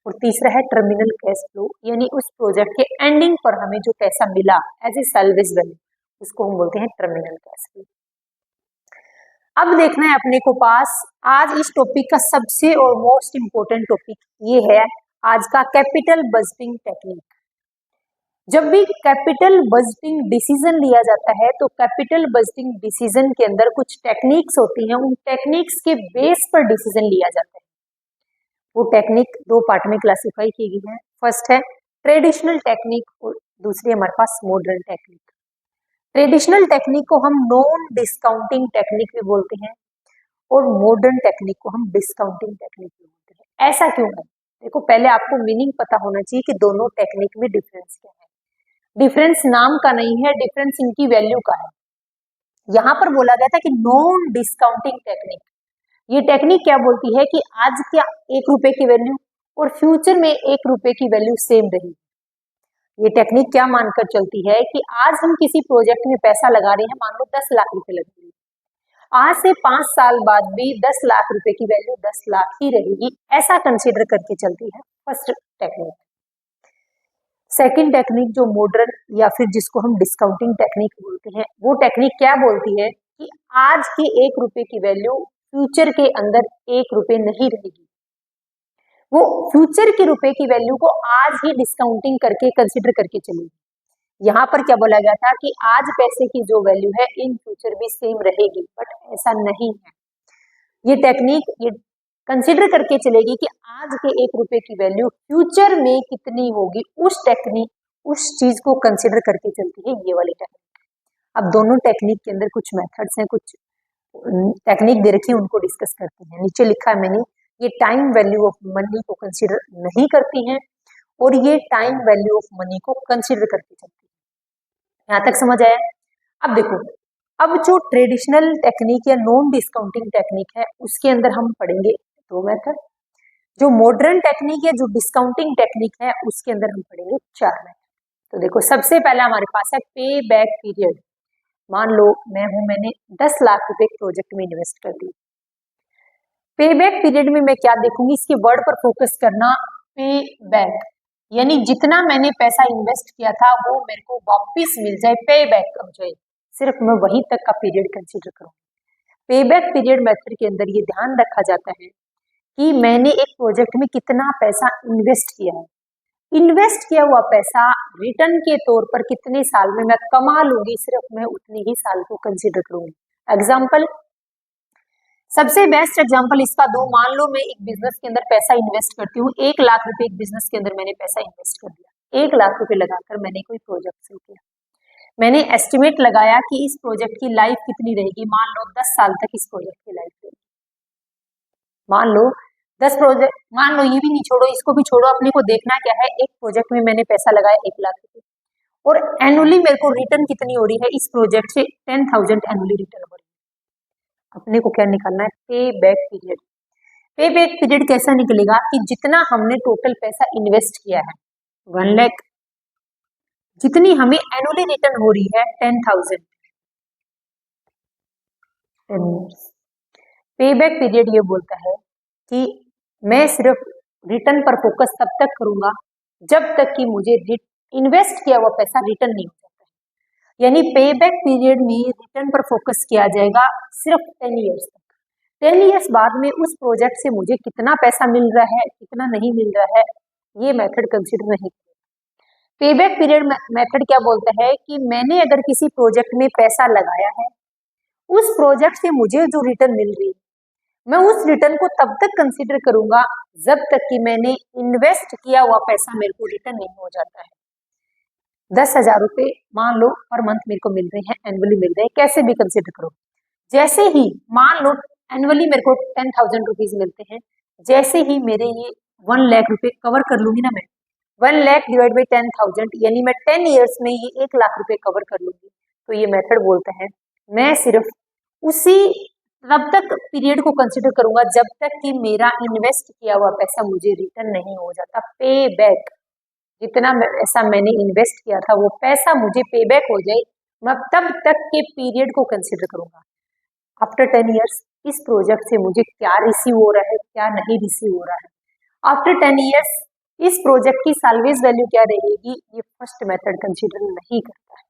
और तीसरा है टर्मिनल कैश फ्लो, यानी उस प्रोजेक्ट के एंडिंग पर हमें जो पैसा मिला एज ए सैलवेज वैल्यू, उसको हम बोलते हैं टर्मिनल कैश फ्लो। अब देखना है अपने को पास आज इस टॉपिक का सबसे और मोस्ट इंपोर्टेंट टॉपिक ये है आज का कैपिटल बजटिंग टेक्निक। जब भी कैपिटल बजटिंग डिसीजन लिया जाता है तो कैपिटल बजटिंग डिसीजन के अंदर कुछ टेक्निक्स होती हैं, उन टेक्निक्स के बेस पर डिसीजन लिया जाता है। वो टेक्निक 2 पार्ट में क्लासिफाई की गई है। फर्स्ट है ट्रेडिशनल टेक्निक और दूसरी हमारे पास मॉडर्न टेक्निक। ट्रेडिशनल टेक्निक को हम नॉन डिस्काउंटिंग टेक्निक भी बोलते हैं और मॉडर्न टेक्निक को हम डिस्काउंटिंग टेक्निक भी बोलते हैं। ऐसा क्यों है? देखो, पहले आपको मीनिंग पता होना चाहिए कि दोनों टेक्निक में डिफरेंस क्या है। डिफरेंस नाम का नहीं है, डिफरेंस इनकी वैल्यू का है। यहाँ पर बोला गया था कि नॉन डिस्काउंटिंग टेक्निक, ये टेक्निक क्या बोलती है कि आज क्या 1 रुपए की वैल्यू और फ्यूचर में 1 रुपए की वैल्यू सेम रही। ये टेक्निक क्या मानकर चलती है कि आज हम किसी प्रोजेक्ट में पैसा लगा रहे हैं, मान लो 10 लाख रुपए लग रही है, आज से 5 साल बाद भी 10 लाख रुपए की वैल्यू 10 लाख ही रहेगी, ऐसा कंसीडर करके चलती है फर्स्ट टेक्निक। सेकंड टेक्निक जो मॉडर्न या फिर जिसको हम डिस्काउंटिंग टेक्निक बोलते हैं, वो टेक्निक क्या बोलती है कि आज के 1 रुपए की वैल्यू फ्यूचर के अंदर 1 रुपए नहीं रहेगी, वो फ्यूचर के रुपए की वैल्यू को आज ही डिस्काउंटिंग करके कंसिडर करके चलेगी। यहाँ पर क्या बोला गया था कि आज पैसे की जो वैल्यू है इन फ्यूचर भी सेम रहेगी, बट ऐसा नहीं है। ये टेक्निक ये कंसिडर करके चलेगी कि आज के 1 रुपए की वैल्यू फ्यूचर में कितनी होगी, उस टेक्निक उस चीज को कंसिडर करके चलती है ये वाली टेक्निक। अब दोनों टेक्निक के अंदर कुछ मेथड्स हैं, कुछ टेक्निक दे रखी है, उनको डिस्कस करते हैं। नीचे लिखा है मैंने, ये टाइम वैल्यू ऑफ मनी को कंसिडर नहीं करती हैं और ये टाइम वैल्यू ऑफ मनी को कंसिडर करके चलती है। यहाँ तक समझ आया? अब देखो, अब जो ट्रेडिशनल टेक्निक या नॉन डिस्काउंटिंग टेक्निक है उसके अंदर हम पढ़ेंगे 2 मेथड। जो मॉडर्न टेक्निक या जो डिस्काउंटिंग टेक्निक है उसके अंदर हम पढ़ेंगे 4 मेथड। तो देखो, सबसे पहला हमारे पास है पे बैक पीरियड। मान लो मैंने 10 लाख रुपए प्रोजेक्ट में इन्वेस्ट कर दी। पे बैक पीरियड में मैं क्या देखूंगी, इसके वर्ड पर फोकस करना, पे बैक यानी जितना मैंने पैसा इन्वेस्ट किया था वो मेरे को वापस मिल जाए, पे बैक हो जाए, सिर्फ मैं वहीं तक का पीरियड कंसीडर करूँ। पे बैक पीरियड मेथड के अंदर ये ध्यान रखा जाता है कि मैंने एक प्रोजेक्ट में कितना पैसा इन्वेस्ट किया है, इन्वेस्ट किया हुआ पैसा रिटर्न के तौर पर कितने साल में मैं कमा लूंगी, सिर्फ मैं उतने ही साल को कंसीडर करूंगी। एग्जाम्पल, सबसे बेस्ट एग्जांपल इसका दो, मान लो मैं एक बिजनेस के अंदर पैसा इन्वेस्ट करती हूँ, 1 लाख रुपए एक बिजनेस के अंदर मैंने पैसा इन्वेस्ट कर दिया, 1 लाख रुपए लगाकर मैंने कोई प्रोजेक्ट शुरू किया, मैंने एस्टिमेट लगाया कि इस प्रोजेक्ट की लाइफ कितनी रहेगी, मान लो 10 साल तक इस प्रोजेक्ट की लाइफ रहेगी, मान लो 10 प्रोजेक्ट, मान लो ये भी नहीं छोड़ो, इसको भी छोड़ो, अपने को देखना क्या है, एक प्रोजेक्ट में मैंने पैसा लगाया 1 लाख रुपए और एनुअली मेरे को रिटर्न कितनी हो रही है इस प्रोजेक्ट से, 10,000 एनुअली रिटर्न हो रही है। अपने को क्या निकालना है, पे बैक पीरियड। पे बैक पीरियड कैसा निकलेगा कि जितना हमने टोटल पैसा इन्वेस्ट किया है 1 लाख, जितनी हमें एनुअली रिटर्न हो रही है 10,000, 10 years। पे बैक पीरियड ये बोलता है कि मैं सिर्फ रिटर्न पर फोकस तब तक करूंगा जब तक कि मुझे इन्वेस्ट किया हुआ पैसा रिटर्न नहीं हो जाता है। यानी पे बैक पीरियड में रिटर्न पर फोकस किया जाएगा सिर्फ 10 ईयर्स तक। 10 ईयर्स बाद में उस प्रोजेक्ट से मुझे कितना पैसा मिल रहा है, कितना नहीं मिल रहा है, ये मेथड कंसिडर नहीं करेगा। पे बैक पीरियड मेथड क्या बोलता है कि मैंने अगर किसी प्रोजेक्ट में पैसा लगाया है, उस प्रोजेक्ट से मुझे जो रिटर्न मिल रही है, मैं उस रिटर्न को तब तक कंसीडर करूंगा जब तक कि मैंने इन्वेस्ट किया हुआ पैसा मेरे को रिटर्न नहीं हो जाता है। 10,000 रुपए मान लो पर मंथ मेरे को मिल रहे हैं, एनुअली मिल रहे हैं, कैसे भी कंसीडर करो। जैसे ही मान लो एनुअली मेरे को 10,000 रुपीज मिलते हैं, जैसे ही मेरे ये 1 लाख रुपए कवर कर लूंगी ना मैं, 1 लाख डिवाइड बाई 10,000 यानी मैं 10 ईयर्स में ये 1 लाख रुपए कवर कर लूंगी। तो ये मेथड बोलता है मैं सिर्फ उसी तब तक पीरियड को कंसिडर करूंगा जब तक कि मेरा इन्वेस्ट किया हुआ पैसा मुझे रिटर्न नहीं हो जाता। पे बैक, जितना ऐसा मैंने इन्वेस्ट किया था वो पैसा मुझे पे बैक हो जाए, मैं तब तक के पीरियड को कंसिडर करूंगा। आफ्टर 10 ईयर्स इस प्रोजेक्ट से मुझे क्या रिसीव हो रहा है, क्या नहीं रिसीव हो रहा है। आफ्टर 10 ईयर्स इस प्रोजेक्ट की सैलवेज वैल्यू क्या रहेगी, ये फर्स्ट मेथड कंसिडर नहीं करता है।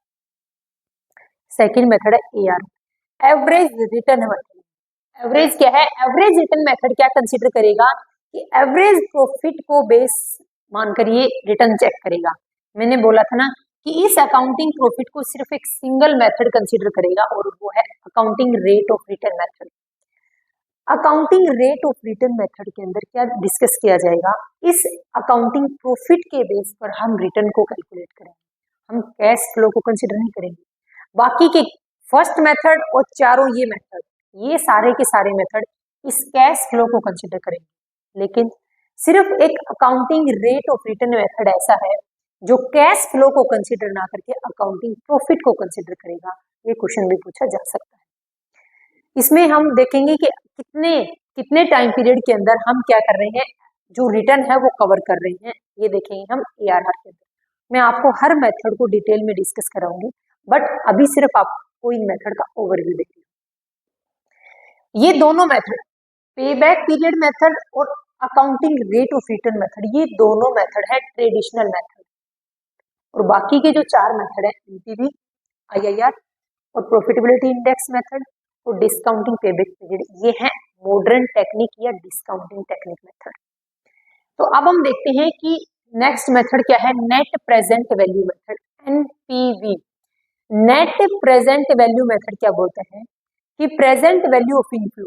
सेकेंड मेथड है AR, average return method. Average क्या है, एवरेज रिटर्न मेथड क्या कंसीडर करेगा कि एवरेज प्रॉफिट को बेस मानकर ये रिटर्न चेक करेगा। मैंने बोला था ना कि इस अकाउंटिंग प्रॉफिट को सिर्फ एक सिंगल मेथड कंसीडर करेगा और वो है accounting rate of return method. Accounting rate of return method के अंदर क्या डिस्कस किया जाएगा, इस अकाउंटिंग प्रॉफिट के बेस पर हम रिटर्न को कैलकुलेट करेंगे, हम कैश फ्लो को कंसीडर नहीं करेंगे। बाकी के फर्स्ट मेथड और चारों ये मेथड, ये सारे के सारे मेथड इस कैश फ्लो को कंसीडर करेंगे, लेकिन सिर्फ एक accounting rate of return method ऐसा है जो कैश फ्लो को कंसीडर ना करके अकाउंटिंग प्रॉफिट को कंसीडर करेगा। ये क्वेश्चन भी पूछा जा सकता है। इसमें हम देखेंगे कि कितने कितने टाइम पीरियड के अंदर हम क्या कर रहे हैं, जो रिटर्न है वो कवर कर रहे हैं, ये देखेंगे हम ARR के अंदर। मैं आपको हर मेथड को डिटेल में डिस्कस कराऊंगी, बट अभी सिर्फ आपको इन मेथड का ओवरव्यू देखिए। ये दोनों मेथड, पे बैक पीरियड मेथड और accounting rate of return method, ये दोनों मेथड है ट्रेडिशनल मेथड, और बाकी के जो 4 मेथड है NPV, IIR और प्रॉफिटेबिलिटी इंडेक्स मेथड और डिस्काउंटिंग पे बैक पीरियड, ये है मॉडर्न टेक्निक या डिस्काउंटिंग टेक्निक मेथड। तो अब हम देखते हैं कि नेक्स्ट मेथड क्या है, net present value method, NPV। Net present value method क्या बोलते हैं कि प्रेजेंट वैल्यू ऑफ इनफ्लो,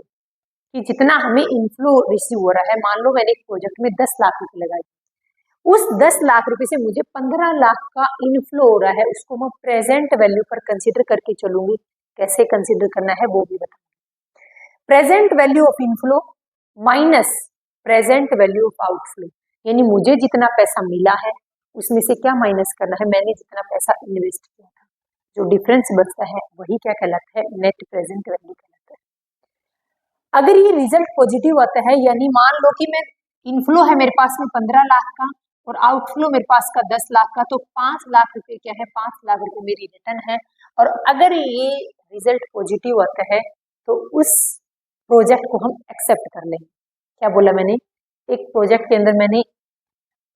कि जितना हमें इनफ्लो रिसीव हो रहा है, मान लो मैंने एक प्रोजेक्ट में 10 लाख रुपए लगाए, उस 10 लाख रुपए से मुझे 15 लाख का इनफ्लो हो रहा है, उसको मैं प्रेजेंट वैल्यू पर कंसीडर करके चलूंगी। कैसे कंसीडर करना है वो भी बताऊंगी। Present value of inflow minus present value of outflow, यानी मुझे जितना पैसा मिला है उसमें से क्या माइनस करना है, मैंने जितना पैसा इन्वेस्ट किया था, जो डिफरेंस बचता है वही क्या कहलाता है, नेट प्रेजेंट वैल्यू कहलाता है। अगर ये रिजल्ट पॉजिटिव आता है, यानी मान लो कि मैं इनफ्लो है मेरे पास में 15 लाख का और आउटफ्लो मेरे पास का 10 लाख का, तो 5 लाख रुपए क्या है, 5 लाख रुपए मेरी रिटर्न है। और अगर ये रिजल्ट पॉजिटिव आता है तो उस प्रोजेक्ट को हम एक्सेप्ट कर लेंगे। क्या बोला मैंने, एक प्रोजेक्ट के अंदर मैंने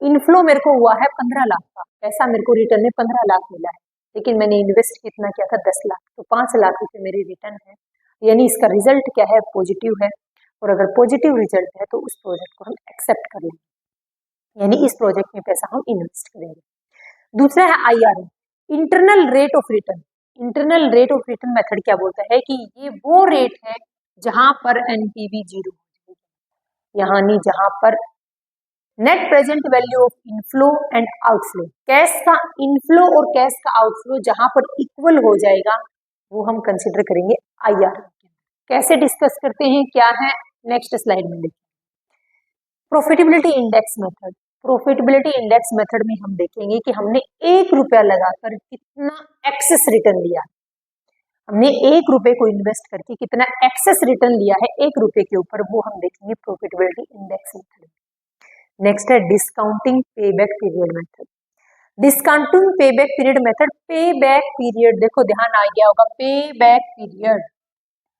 इनफ्लो मेरे को हुआ है 15 लाख का, पैसा मेरे को रिटर्न में 15 लाख मिला है, लेकिन मैंने इन्वेस्ट कितना किया था 10 लाख, तो 5 लाख रुपए मेरे रिटर्न है, यानी इसका रिजल्ट क्या है, पॉजिटिव है। और अगर पॉजिटिव रिजल्ट है तो उस प्रोजेक्ट को हम एक्सेप्ट कर लेंगे, यानी इस प्रोजेक्ट में पैसा हम इन्वेस्ट करेंगे। दूसरा है IRR, internal rate of return. Internal rate of return method क्या बोलता है कि ये वो रेट है जहां पर NPV 0 हो जाएगा, यानी जहां पर net present value of inflow and outflow, cash का इनफ्लो और कैश का आउटफ्लो जहां पर इक्वल हो जाएगा, वो हम कंसिडर करेंगे IRR। कैसे डिस्कस करते हैं, क्या है, नेक्स्ट स्लाइड में देखिए। Profitability index method, profitability index method में हम देखेंगे कि हमने 1 रुपया लगाकर कितना एक्सेस रिटर्न लिया, हमने 1 रुपए को इन्वेस्ट करके कितना एक्सेस रिटर्न लिया है 1 रुपए के ऊपर, वो हम देखेंगे प्रॉफिटेबिलिटी इंडेक्स मेथड। नेक्स्ट है discounting payback period method. Discounting payback period method, payback period देखो ध्यान आ गया होगा, पेबैक पीरियड,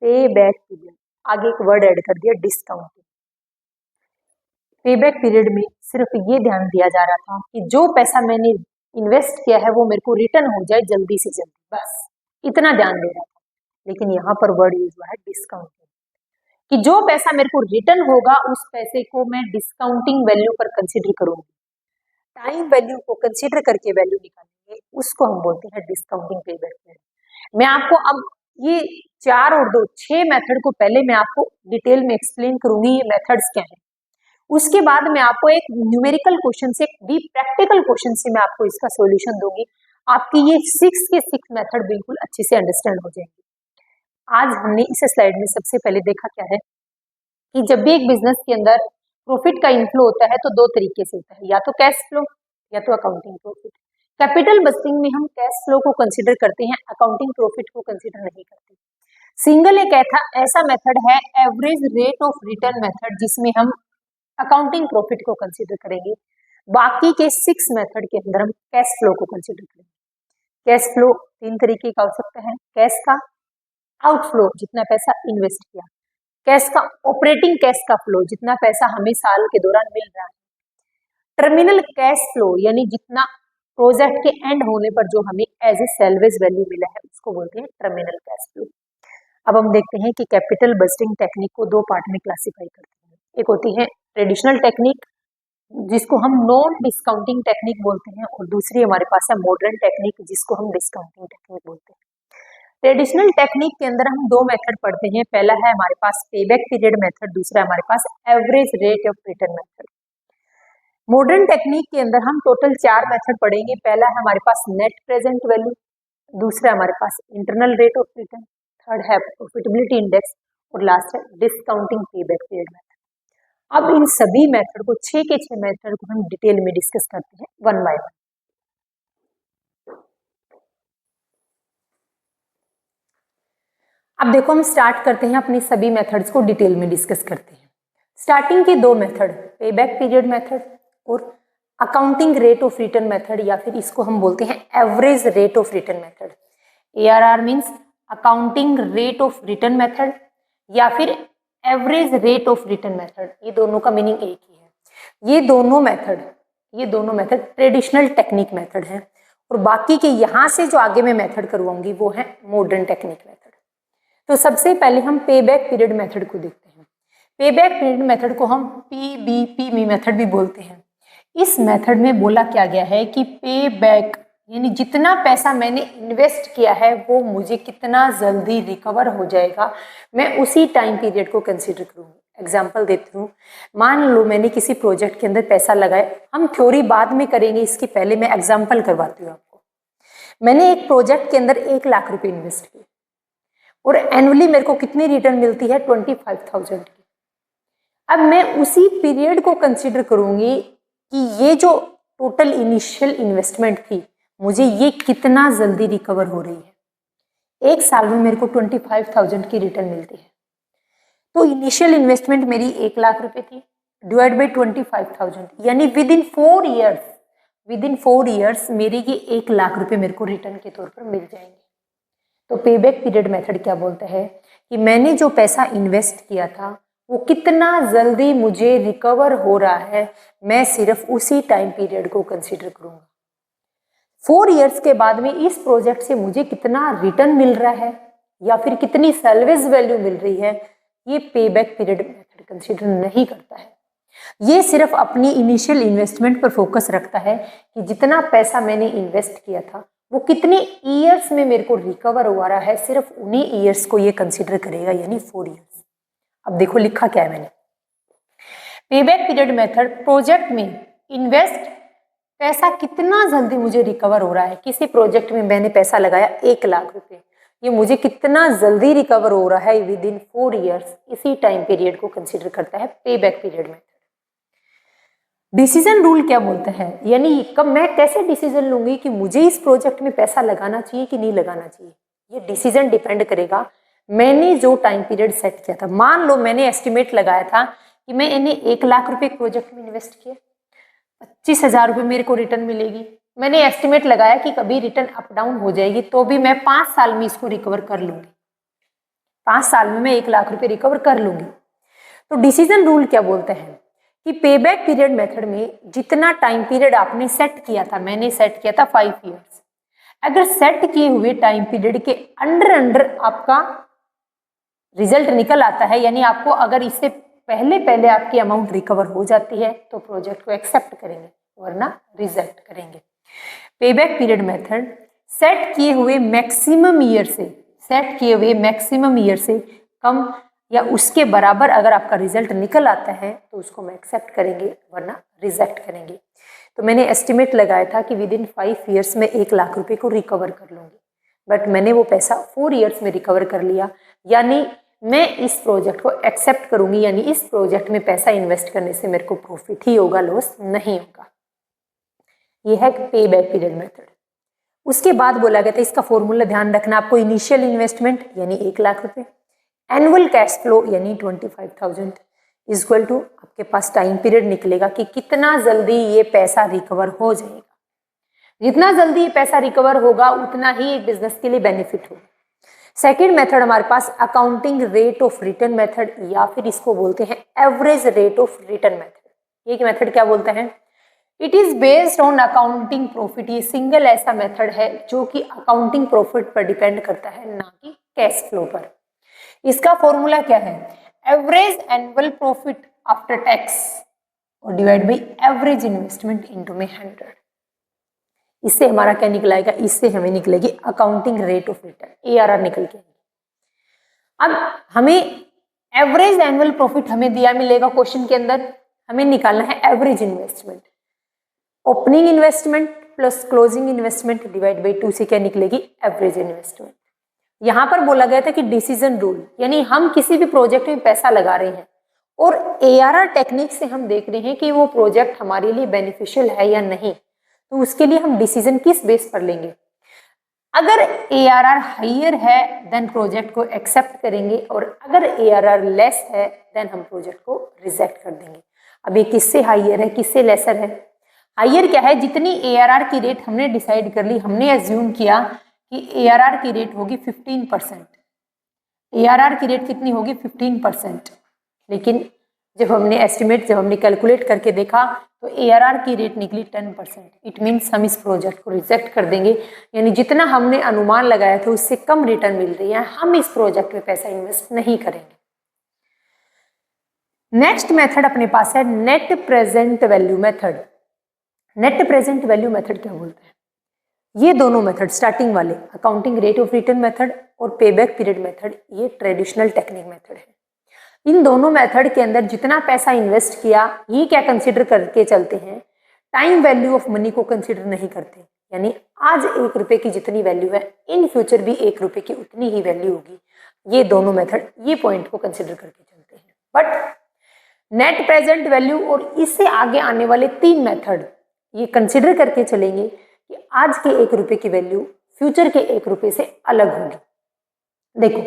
पेबैक पीरियड आगे एक वर्ड ऐड कर दिया डिस्काउंटिंग। पेबैक पीरियड में सिर्फ ये ध्यान दिया जा रहा था कि जो पैसा मैंने इन्वेस्ट किया है वो मेरे को रिटर्न हो जाए जल्दी से जल्दी, बस इतना ध्यान दे रहा था। लेकिन यहाँ पर वर्ड यूज हुआ है डिस्काउंटिंग, कि जो पैसा मेरे को रिटर्न होगा उस पैसे को मैं डिस्काउंटिंग वैल्यू पर कंसीडर करूंगी, टाइम वैल्यू को कंसीडर करके वैल्यू निकालेंगे, उसको हम बोलते हैं डिस्काउंटिंग पेबैक पीरियड। मैं आपको अब ये 4 और 2 6 मेथड को पहले मैं आपको डिटेल में एक्सप्लेन करूंगी ये मेथड्स क्या है, उसके बाद मैं आपको एक न्यूमेरिकल क्वेश्चन से, भी प्रैक्टिकल क्वेश्चन से मैं आपको इसका सॉल्यूशन दूंगी, आपकी ये 6 के 6 मेथड बिल्कुल अच्छे से अंडरस्टैंड हो जाएंगे। आज हमने इस स्लाइड में सबसे पहले देखा क्या है कि जब भी एक बिजनेस के अंदर प्रॉफिट का इनफ्लो होता है तो 2 तरीके से होता है, या तो कैश फ्लो या तो अकाउंटिंग प्रॉफिट। कैपिटल बस्टिंग में हम कैश फ्लो को कंसीडर करते हैं, अकाउंटिंग प्रॉफिट को कंसीडर नहीं करते। सिंगल एक ऐसा मेथड है average rate of return method, जिसमें हम अकाउंटिंग प्रॉफिट को कंसीडर करेंगे। बाकी के 6 मेथड के अंदर हम कैश फ्लो को कंसीडर करेंगे। कैश फ्लो 3 तरीके का हो सकता है, कैश का आउटफ्लो जितना पैसा इन्वेस्ट किया, कैश का ऑपरेटिंग कैश का फ्लो जितना पैसा हमें साल के दौरान मिल रहा है, टर्मिनल कैश फ्लो यानी जितना प्रोजेक्ट के एंड होने पर जो हमें एज ए सेल्वेज वैल्यू मिला है उसको बोलते हैं टर्मिनल कैश फ्लो। अब हम देखते हैं कि कैपिटल बस्टिंग टेक्निक को 2 पार्ट में क्लासिफाई करते हैं। एक होती है ट्रेडिशनल टेक्निक जिसको हम नॉन डिस्काउंटिंग टेक्निक बोलते हैं, और दूसरी हमारे पास है मॉडर्न टेक्निक जिसको हम डिस्काउंटिंग टेक्निक बोलते हैं। ट्रेडिशनल टेक्निक के अंदर हम 2 मेथड पढ़ते हैं, पहला है हमारे पास पेबैक पीरियड मेथड, दूसरा हमारे पास average rate of return method. Modern technique के अंदर हम टोटल 4 मेथड पढ़ेंगे, पहला है हमारे पास नेट प्रेजेंट वैल्यू, दूसरा हमारे पास internal rate of return, third है प्रॉफिटेबिलिटी इंडेक्स और लास्ट है डिस्काउंटिंग पेबैक पीरियड मेथड। अब इन सभी मेथड को 6 के 6 मेथड को हम डिटेल में डिस्कस करते हैं वन बाय वन। अब देखो हम स्टार्ट करते हैं अपनी सभी मेथड्स को डिटेल में डिस्कस करते हैं। स्टार्टिंग के 2 मेथड पेबैक पीरियड मेथड और accounting rate of return method, या फिर इसको हम बोलते हैं average rate of return method. ARR means accounting rate of return method या फिर average rate of return method, ये दोनों का मीनिंग एक ही है। ये दोनों मेथड ट्रेडिशनल टेक्निक मेथड है, और बाकी के यहाँ से जो आगे मैं मेथड करवाऊंगी वो है मॉडर्न टेक्निक मेथड। तो सबसे पहले हम पेबैक पीरियड मेथड को देखते हैं। पेबैक पीरियड मेथड को हम PBP मेथड भी बोलते हैं। इस मेथड में बोला क्या गया है कि पेबैक यानी जितना पैसा मैंने इन्वेस्ट किया है वो मुझे कितना जल्दी रिकवर हो जाएगा, मैं उसी टाइम पीरियड को कंसीडर करूँगी। एग्जाम्पल देती हूँ, मान लो मैंने किसी प्रोजेक्ट के अंदर पैसा लगाया, हम थ्योरी बाद में करेंगे, इसके पहले मैं एग्जाम्पल करवाती हूँ आपको। मैंने एक प्रोजेक्ट के अंदर 1 लाख रुपए इन्वेस्ट किए और एनुअली मेरे को कितनी रिटर्न मिलती है 25,000 की। अब मैं उसी पीरियड को कंसीडर करूंगी कि ये जो टोटल इनिशियल इन्वेस्टमेंट थी मुझे ये कितना जल्दी रिकवर हो रही है। 1 साल में मेरे को 25,000 की रिटर्न मिलती है, तो इनिशियल इन्वेस्टमेंट मेरी 1 लाख रुपए थी, डिवाइड बाई 25,000 यानी विद इन 4 ईयर्स मेरे ये 1 लाख रुपए मेरे को रिटर्न के तौर पर मिल जाएंगे। तो पेबैक पीरियड मेथड क्या बोलता है कि मैंने जो पैसा इन्वेस्ट किया था वो कितना जल्दी मुझे रिकवर हो रहा है, मैं सिर्फ उसी टाइम पीरियड को कंसीडर करूंगा। 4 इयर्स के बाद में इस प्रोजेक्ट से मुझे कितना रिटर्न मिल रहा है या फिर कितनी सैलवेज वैल्यू मिल रही है, ये पे बैक पीरियड मेथड कंसीडर नहीं करता है। ये सिर्फ अपनी इनिशियल इन्वेस्टमेंट पर फोकस रखता है कि जितना पैसा मैंने इन्वेस्ट किया था वो कितने ईयर्स में मेरे को रिकवर हो रहा है, सिर्फ उन्हीं ईयर्स को ये कंसीडर करेगा, यानी 4 ईयर्स। अब देखो लिखा क्या है मैंने, पे बैक पीरियड मेथड प्रोजेक्ट में इन्वेस्ट पैसा कितना जल्दी मुझे रिकवर हो रहा है। किसी प्रोजेक्ट में मैंने पैसा लगाया 1 लाख रुपए, ये मुझे कितना जल्दी रिकवर हो रहा है विद इन 4 इयर्स, इसी टाइम पीरियड को कंसीडर करता है पे back period method. Decision rule क्या बोलता है, यानी कब मैं कैसे डिसीजन लूंगी कि मुझे इस प्रोजेक्ट में पैसा लगाना चाहिए कि नहीं लगाना चाहिए। ये डिसीजन डिपेंड करेगा मैंने जो टाइम पीरियड सेट किया था। मान लो मैंने एस्टिमेट लगाया था कि मैं इन्हें 1 लाख रुपए प्रोजेक्ट में इन्वेस्ट किया, 25,000 रुपये मेरे को रिटर्न मिलेगी। मैंने एस्टिमेट लगाया कि कभी रिटर्न अप डाउन हो जाएगी तो भी मैं 5 साल में इसको रिकवर कर लूंगी, 5 साल में मैं 1 लाख रुपए रिकवर कर लूंगी। तो डिसीजन रूल क्या बोलते हैं कि पे बैक पीरियड मेथड में जितना टाइम पीरियड आपने सेट किया था, मैंने सेट किया था 5 इयर्स, अगर सेट किए हुए टाइम पीरियड के अंडर आपका रिजल्ट निकल आता है, यानी आपको अगर इससे पहले आपकी अमाउंट रिकवर हो जाती है तो प्रोजेक्ट को एक्सेप्ट करेंगे वरना रिजेक्ट करेंगे। पे बैक पीरियड मेथड सेट किए हुए मैक्सिमम ईयर से कम या उसके बराबर अगर आपका रिजल्ट निकल आता है तो उसको हम एक्सेप्ट करेंगे वरना रिजेक्ट करेंगे। तो मैंने एस्टिमेट लगाया था कि विद इन 5 इयर्स में 1 लाख रुपए को रिकवर कर लूंगी, बट मैंने वो पैसा 4 इयर्स में रिकवर कर लिया, यानी मैं इस प्रोजेक्ट को एक्सेप्ट करूंगी, यानी इस प्रोजेक्ट में पैसा इन्वेस्ट करने से मेरे को प्रॉफिट ही होगा, लॉस नहीं होगा। ये है पे बैक पीरियड मेथड। उसके बाद बोला गया था इसका फॉर्मूला ध्यान रखना आपको, इनिशियल इन्वेस्टमेंट यानी 1 लाख रुपए, एनुअल कैश फ्लो यानी 25,000 इक्वल टू आपके पास टाइम पीरियड निकलेगा कि कितना जल्दी ये पैसा रिकवर हो जाएगा। जितना जल्दी ये पैसा रिकवर होगा उतना ही एक बिजनेस के लिए बेनिफिट होगा। सेकेंड मेथड हमारे पास accounting rate of return method या फिर इसको बोलते हैं average rate of return method. ये मेथड क्या बोलता है, it is based on accounting profit. ये सिंगल ऐसा मेथड है जो कि अकाउंटिंग प्रॉफिट पर डिपेंड करता है, ना कि कैश फ्लो पर। इसका फॉर्मूला क्या है, average annual profit after tax और divide by average investment into में 100। इससे हमारा क्या निकलाएगा, इससे हमें निकलेगी accounting rate of return, ARR निकल के। अब हमें एवरेज एनुअल प्रॉफिट हमें दिया मिलेगा क्वेश्चन के अंदर, हमें निकालना है average investment. Opening investment plus closing investment divide by 2 से क्या निकलेगी, एवरेज इन्वेस्टमेंट। यहां पर बोला गया था कि डिसीजन रूल, यानी हम किसी भी प्रोजेक्ट में पैसा लगा रहे हैं और ARR टेक्निक से हम देख रहे हैं कि वो प्रोजेक्ट हमारे लिए बेनिफिशियल है या नहीं, तो उसके लिए हम डिसीजन किस बेस पर लेंगे। अगर ARR हाइयर है देन प्रोजेक्ट को एक्सेप्ट करेंगे और अगर ARR लेस है देन हम प्रोजेक्ट को रिजेक्ट कर देंगे। अब ये किससे हाइयर है किससे लेसर है, हाइयर क्या है, जितनी ARR की रेट हमने डिसाइड कर ली, हमने एज्यूम किया कि ARR की रेट होगी 15%, ARR की रेट कितनी होगी 15%, लेकिन जब हमने कैलकुलेट करके देखा तो ARR की रेट निकली 10%। इट मीन्स हम इस प्रोजेक्ट को रिजेक्ट कर देंगे, यानी जितना हमने अनुमान लगाया था उससे कम रिटर्न मिल रही है, हम इस प्रोजेक्ट में पैसा इन्वेस्ट नहीं करेंगे। नेक्स्ट मेथड अपने पास है net present value method. Net present value method क्या बोलते हैं, ये दोनों मेथड स्टार्टिंग वाले accounting rate of return method और पे बैक पीरियड मेथड, ये ट्रेडिशनल टेक्निक मेथड है। इन दोनों मेथड के अंदर जितना पैसा इन्वेस्ट किया ये क्या कंसीडर करके चलते हैं, टाइम वैल्यू ऑफ मनी को कंसीडर नहीं करते, यानी आज 1 रुपए की जितनी वैल्यू है इन फ्यूचर भी 1 रुपए की उतनी ही वैल्यू होगी। ये दोनों मेथड ये पॉइंट को कंसीडर करके चलते हैं। बट नेट प्रेजेंट वैल्यू और इससे आगे आने वाले 3 मेथड ये कंसीडर करके चलेंगे कि आज के 1 रुपए की वैल्यू फ्यूचर के 1 रुपए से अलग होगी। देखो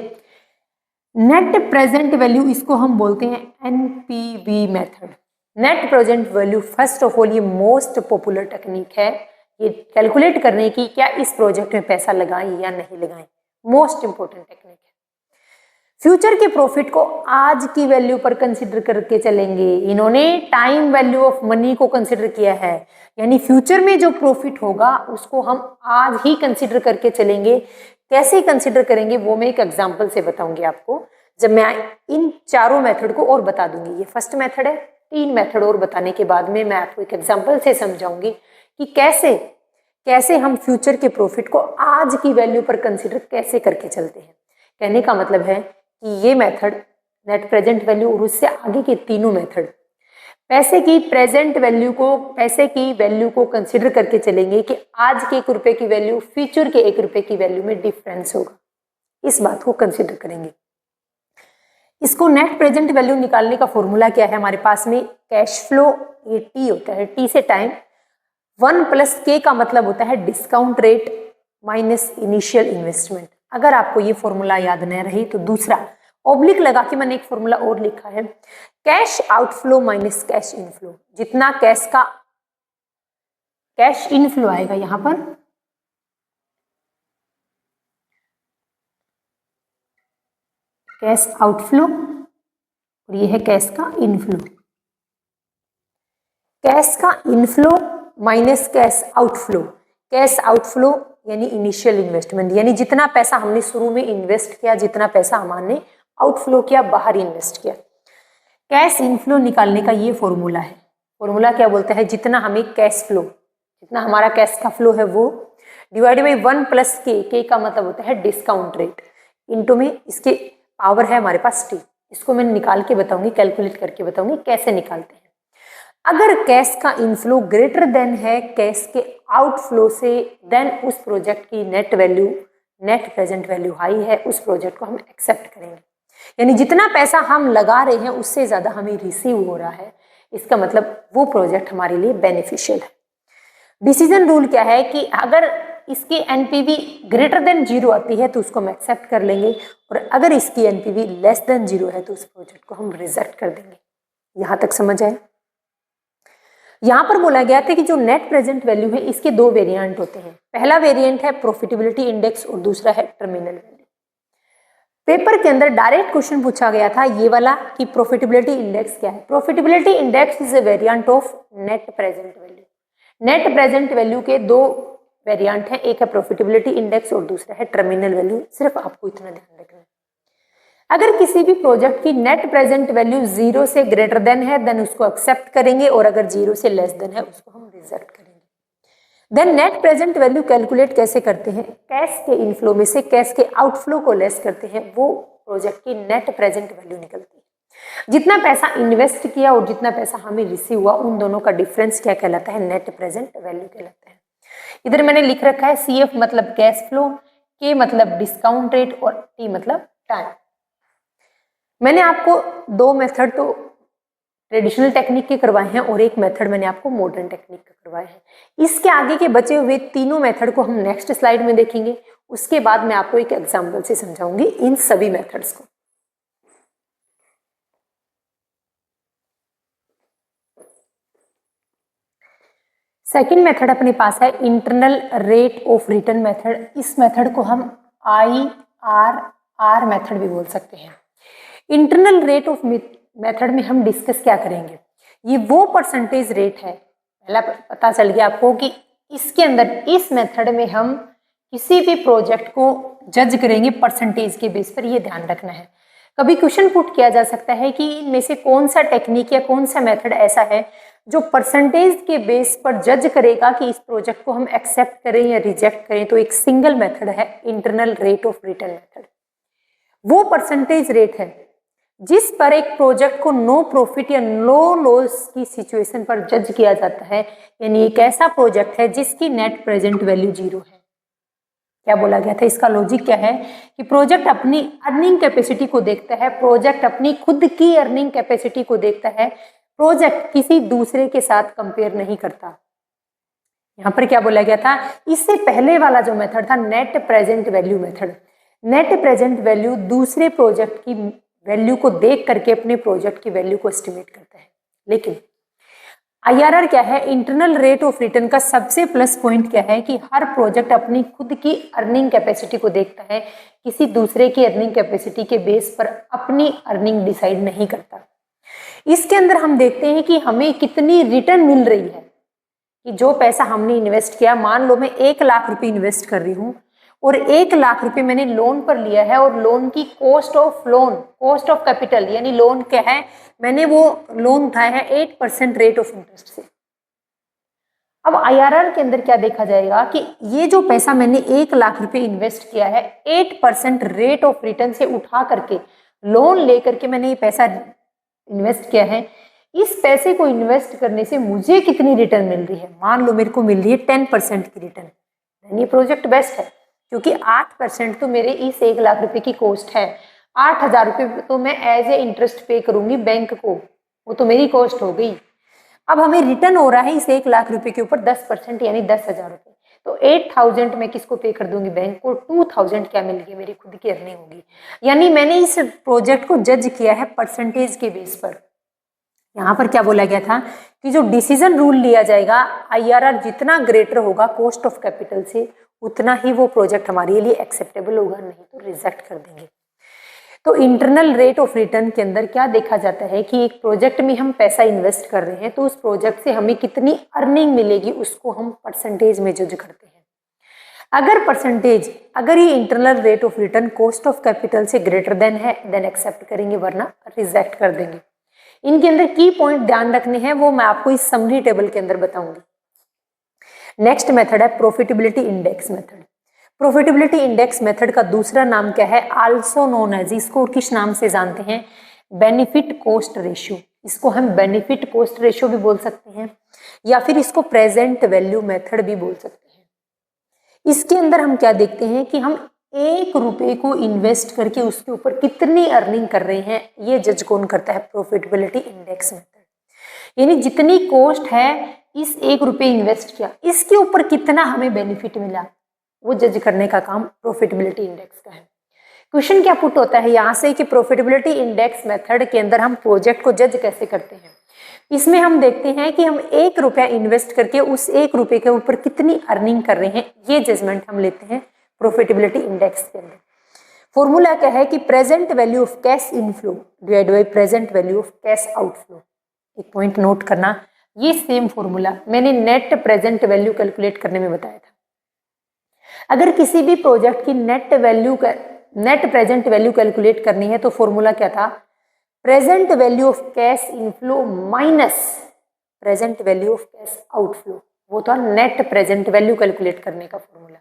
नेट प्रेजेंट वैल्यू इसको हम बोलते हैं NPV method. Net present value first of all ये मोस्ट पॉपुलर टेक्निक है, ये कैलकुलेट करने की क्या इस प्रोजेक्ट में पैसा लगाएं या नहीं लगाएं, मोस्ट इंपॉर्टेंट टेक्निक है। फ्यूचर के प्रॉफिट को आज की वैल्यू पर कंसिडर करके चलेंगे। इन्होंने टाइम वैल्यू ऑफ मनी को कंसिडर किया है, यानी फ्यूचर में जो प्रॉफिट होगा उसको हम आज ही कंसिडर करके चलेंगे। कैसे कंसिडर करेंगे वो मैं एक एग्जांपल से बताऊंगी आपको, जब मैं इन चारों मेथड को और बता दूंगी। ये फर्स्ट मेथड है, 3 मेथड और बताने के बाद में मैं आपको एक एग्जांपल से समझाऊंगी कि कैसे कैसे हम फ्यूचर के प्रॉफिट को आज की वैल्यू पर कंसिडर कैसे करके चलते हैं। कहने का मतलब है कि ये मेथड नेट प्रेजेंट वैल्यू और उससे आगे के तीनों मेथड पैसे की वैल्यू को कंसिडर करके चलेंगे कि आज के 1 रुपए की वैल्यू फ्यूचर के 1 रुपए की वैल्यू में डिफरेंस होगा, इस बात को कंसिडर करेंगे। इसको नेट प्रेजेंट वैल्यू निकालने का फॉर्मूला क्या है हमारे पास में, कैश फ्लो, ये टी होता है, टी से टाइम, 1 प्लस के का मतलब होता है discount rate minus initial investment. अगर आपको ये फॉर्मूला याद न रही तो दूसरा ऑब्लिक लगा के मैंने एक फॉर्मूला और लिखा है, cash outflow minus cash inflow. जितना कैश इनफ्लो आएगा यहां पर, कैश आउटफ्लो, और ये है कैश का इनफ्लो। कैश का inflow minus cash outflow. Cash outflow यानी इनिशियल इन्वेस्टमेंट, यानी जितना पैसा हमने शुरू में इन्वेस्ट किया, जितना पैसा हमने आउटफ्लो किया, बाहर इन्वेस्ट किया। कैश इनफ्लो निकालने का ये फॉर्मूला है। फॉर्मूला क्या बोलता है, जितना हमें कैश फ्लो, जितना हमारा कैश का फ्लो है वो डिवाइड बाई 1 प्लस के का मतलब होता है डिस्काउंट रेट, इनटू में इसके पावर है हमारे पास टी। इसको मैं निकाल के बताऊंगी, कैलकुलेट करके बताऊंगी कैसे निकालते हैं। अगर कैश का इनफ्लो ग्रेटर देन है कैश के आउटफ्लो से, देन उस प्रोजेक्ट की नेट प्रेजेंट वैल्यू हाई है, उस प्रोजेक्ट को हम एक्सेप्ट करेंगे। यानी जितना पैसा हम लगा रहे हैं उससे ज्यादा हमें रिसीव हो रहा है, इसका मतलब वो प्रोजेक्ट हमारे लिए बेनिफिशियल है। डिसीजन रूल क्या है कि अगर इसकी एनपीवी ग्रेटर देन 0 आती है तो उसको हम एक्सेप्ट कर लेंगे, और अगर इसकी एनपीवी लेस देन 0 है तो उस प्रोजेक्ट को हम रिजेक्ट कर देंगे। यहां तक समझ आए। यहां पर बोला गया था कि जो नेट प्रेजेंट वैल्यू है इसके 2 वेरिएंट होते हैं। पहला वेरिएंट है प्रॉफिटेबिलिटी इंडेक्स और दूसरा है टर्मिनल वैल्यू। पेपर के अंदर डायरेक्ट क्वेश्चन पूछा गया था ये वाला कि प्रॉफिटेबिलिटी इंडेक्स क्या है। Profitability index is a variant of net present value. Net present value के 2 वेरिएंट हैं, एक है प्रॉफिटेबिलिटी इंडेक्स और दूसरा है टर्मिनल वैल्यू। सिर्फ आपको इतना ध्यान रखना है, अगर किसी भी प्रोजेक्ट की नेट प्रेजेंट वैल्यू 0 से ग्रेटर देन है देन उसको एक्सेप्ट करेंगे, और अगर 0 से लेस देन है उसको हम रिजेक्ट करेंगे। Then net present value calculate कैसे करते हैं, कैश के इनफ्लो में से कैश के आउटफ्लो को लेस करते हैं, वो प्रोजेक्ट की नेट प्रेजेंट वैल्यू निकलती है। जितना पैसा इन्वेस्ट किया और जितना पैसा हमें रिसीव हुआ, उन दोनों का डिफरेंस क्या कहलाता है, नेट प्रेजेंट वैल्यू कहलाता है। इधर मैंने लिख रखा है CF मतलब कैश फ्लो, K मतलब डिस्काउंट रेट और T मतलब टाइम। मैंने आपको 2 मेथड तो ट्रेडिशनल टेक्निक के करवाए हैं और एक मेथड मैंने आपको मॉडर्न टेक्निक का करवाए हैं। इसके आगे के बचे हुए तीनों मेथड को हम नेक्स्ट स्लाइड में देखेंगे। उसके बाद मैं आपको एक एग्जांपल से समझाऊंगी इन सभी मेथड्स को। सेकंड मेथड अपने पास है internal rate of return method. इस मेथड को हम IRR मेथड भी बोल सकते हैं। इंटरनल रेट ऑफ मेथड में हम डिस्कस क्या करेंगे, ये वो परसेंटेज रेट है, पहला पता चल गया आपको कि इसके अंदर इस मेथड में हम किसी भी प्रोजेक्ट को जज करेंगे परसेंटेज के बेस पर, ये ध्यान रखना है। कभी क्वेश्चन पुट किया जा सकता है कि इनमें से कौन सा टेक्निक या कौन सा मेथड ऐसा है जो परसेंटेज के बेस पर जज करेगा कि इस प्रोजेक्ट को हम एक्सेप्ट करें या रिजेक्ट करें। तो एक सिंगल मेथड है internal rate of return method. वो परसेंटेज रेट है जिस पर एक प्रोजेक्ट को नो प्रॉफिट या नो लॉस की सिचुएशन पर जज किया जाता है, यानी एक ऐसा प्रोजेक्ट है जिसकी नेट प्रेजेंट वैल्यू 0 है। क्या बोला गया था, इसका लॉजिक क्या है कि प्रोजेक्ट अपनी अर्निंग कैपेसिटी को देखता है, प्रोजेक्ट अपनी खुद की अर्निंग कैपेसिटी को देखता है, प्रोजेक्ट किसी दूसरे के साथ कंपेयर नहीं करता। यहां पर क्या बोला गया था, इससे पहले वाला जो मेथड था net present value method, net present value दूसरे प्रोजेक्ट की वैल्यू को देख करके अपने प्रोजेक्ट की वैल्यू को एस्टिमेट करता है। लेकिन IRR क्या है? इंटरनल रेट ऑफ रिटर्न का सबसे प्लस पॉइंट क्या है कि हर प्रोजेक्ट अपनी खुद की अर्निंग कैपेसिटी को देखता है, किसी दूसरे की अर्निंग कैपेसिटी के बेस पर अपनी अर्निंग डिसाइड नहीं करता। इसके अंदर हम देखते हैं कि हमें कितनी रिटर्न मिल रही है, कि जो पैसा हमने इन्वेस्ट किया, मान लो मैं 1,00,000 रुपये इन्वेस्ट कर रही हूँ और 1,00,000 रुपये मैंने लोन पर लिया है और लोन की कॉस्ट ऑफ कैपिटल यानी लोन क्या है, मैंने वो लोन उठाया है 8% रेट ऑफ इंटरेस्ट से। अब IRR के अंदर क्या देखा जाएगा कि ये जो पैसा मैंने 1,00,000 रुपये इन्वेस्ट किया है 8% रेट ऑफ रिटर्न से उठा करके, लोन लेकर के मैंने ये पैसा इन्वेस्ट किया है, इस पैसे को इन्वेस्ट करने से मुझे कितनी रिटर्न मिल रही है? मान लो मेरे को मिल रही है 10% की रिटर्न, ये प्रोजेक्ट बेस्ट है, क्योंकि 8% तो मेरे इस 1,00,000 रुपये की कॉस्ट है। 8,000 रुपये तो मैं एज ए इंटरेस्ट पे करूंगी बैंक को, वो तो मेरी कॉस्ट हो गई। अब हमें रिटर्न हो रहा है इस 1,00,000 रुपये के ऊपर 10% यानी 10,000 रुपये, तो 8,000 मैं किसको पे कर दूंगी? बैंक को। 2,000 क्या मिल गई? मेरी खुद की अर्निंग होगी। यानी मैंने इस प्रोजेक्ट को जज किया है परसेंटेज के बेस पर। यहाँ पर क्या बोला गया था कि जो डिसीजन रूल लिया जाएगा, IRR जितना ग्रेटर होगा कॉस्ट ऑफ कैपिटल से, उतना ही वो प्रोजेक्ट हमारे लिए एक्सेप्टेबल होगा, नहीं तो रिजेक्ट कर देंगे। तो इंटरनल रेट ऑफ रिटर्न के अंदर क्या देखा जाता है कि एक प्रोजेक्ट में हम पैसा इन्वेस्ट कर रहे हैं तो उस प्रोजेक्ट से हमें कितनी अर्निंग मिलेगी उसको हम परसेंटेज में जज करते हैं। अगर ये internal rate of return cost of capital से ग्रेटर देन है, देन एक्सेप्ट करेंगे, वरना रिजेक्ट कर देंगे। इनके अंदर की पॉइंट ध्यान रखने हैं, वो मैं आपको इस समरी टेबल के अंदर बताऊंगी। नेक्स्ट मेथड है profitability index method. Profitability index method का दूसरा नाम क्या है? आल्सो नोन एज, इसको किस नाम से जानते हैं? Benefit cost ratio. इसको हम बेनिफिट कॉस्ट रेशियो भी बोल सकते हैं, या फिर इसको प्रेजेंट वैल्यू मेथड भी बोल सकते हैं। इसके अंदर हम क्या देखते हैं कि हम 1 रुपये को इन्वेस्ट करके उसके ऊपर कितनी अर्निंग कर रहे हैं, ये जज कौन करता है? Profitability index method. यानी जितनी कॉस्ट है, इस 1 रुपये इन्वेस्ट किया, इसके ऊपर कितना हमें बेनिफिट मिला, वो जज करने का काम प्रॉफिटेबिलिटी इंडेक्स का है। क्वेश्चन क्या पुट होता है यहाँ से कि प्रॉफिटेबिलिटी इंडेक्स मेथड के अंदर हम प्रोजेक्ट को जज कैसे करते हैं। इसमें हम देखते हैं कि हम 1 रुपया इन्वेस्ट करके उस 1 रुपये के ऊपर कितनी अर्निंग कर रहे हैं, ये जजमेंट हम लेते हैं प्रॉफिटेबिलिटी इंडेक्स के अंदर। फॉर्मूला क्या है कि present value of cash inflow divide by present value of cash outflow. एक पॉइंट नोट करना, ये सेम फॉर्मूला मैंने नेट प्रेजेंट वैल्यू कैलकुलेट करने में बताया था। अगर किसी भी प्रोजेक्ट की नेट प्रेजेंट वैल्यू कैलकुलेट करनी है तो फॉर्मूला क्या था? Present value of cash inflow minus present value of cash outflow, वो था नेट प्रेजेंट वैल्यू कैलकुलेट करने का फॉर्मूला।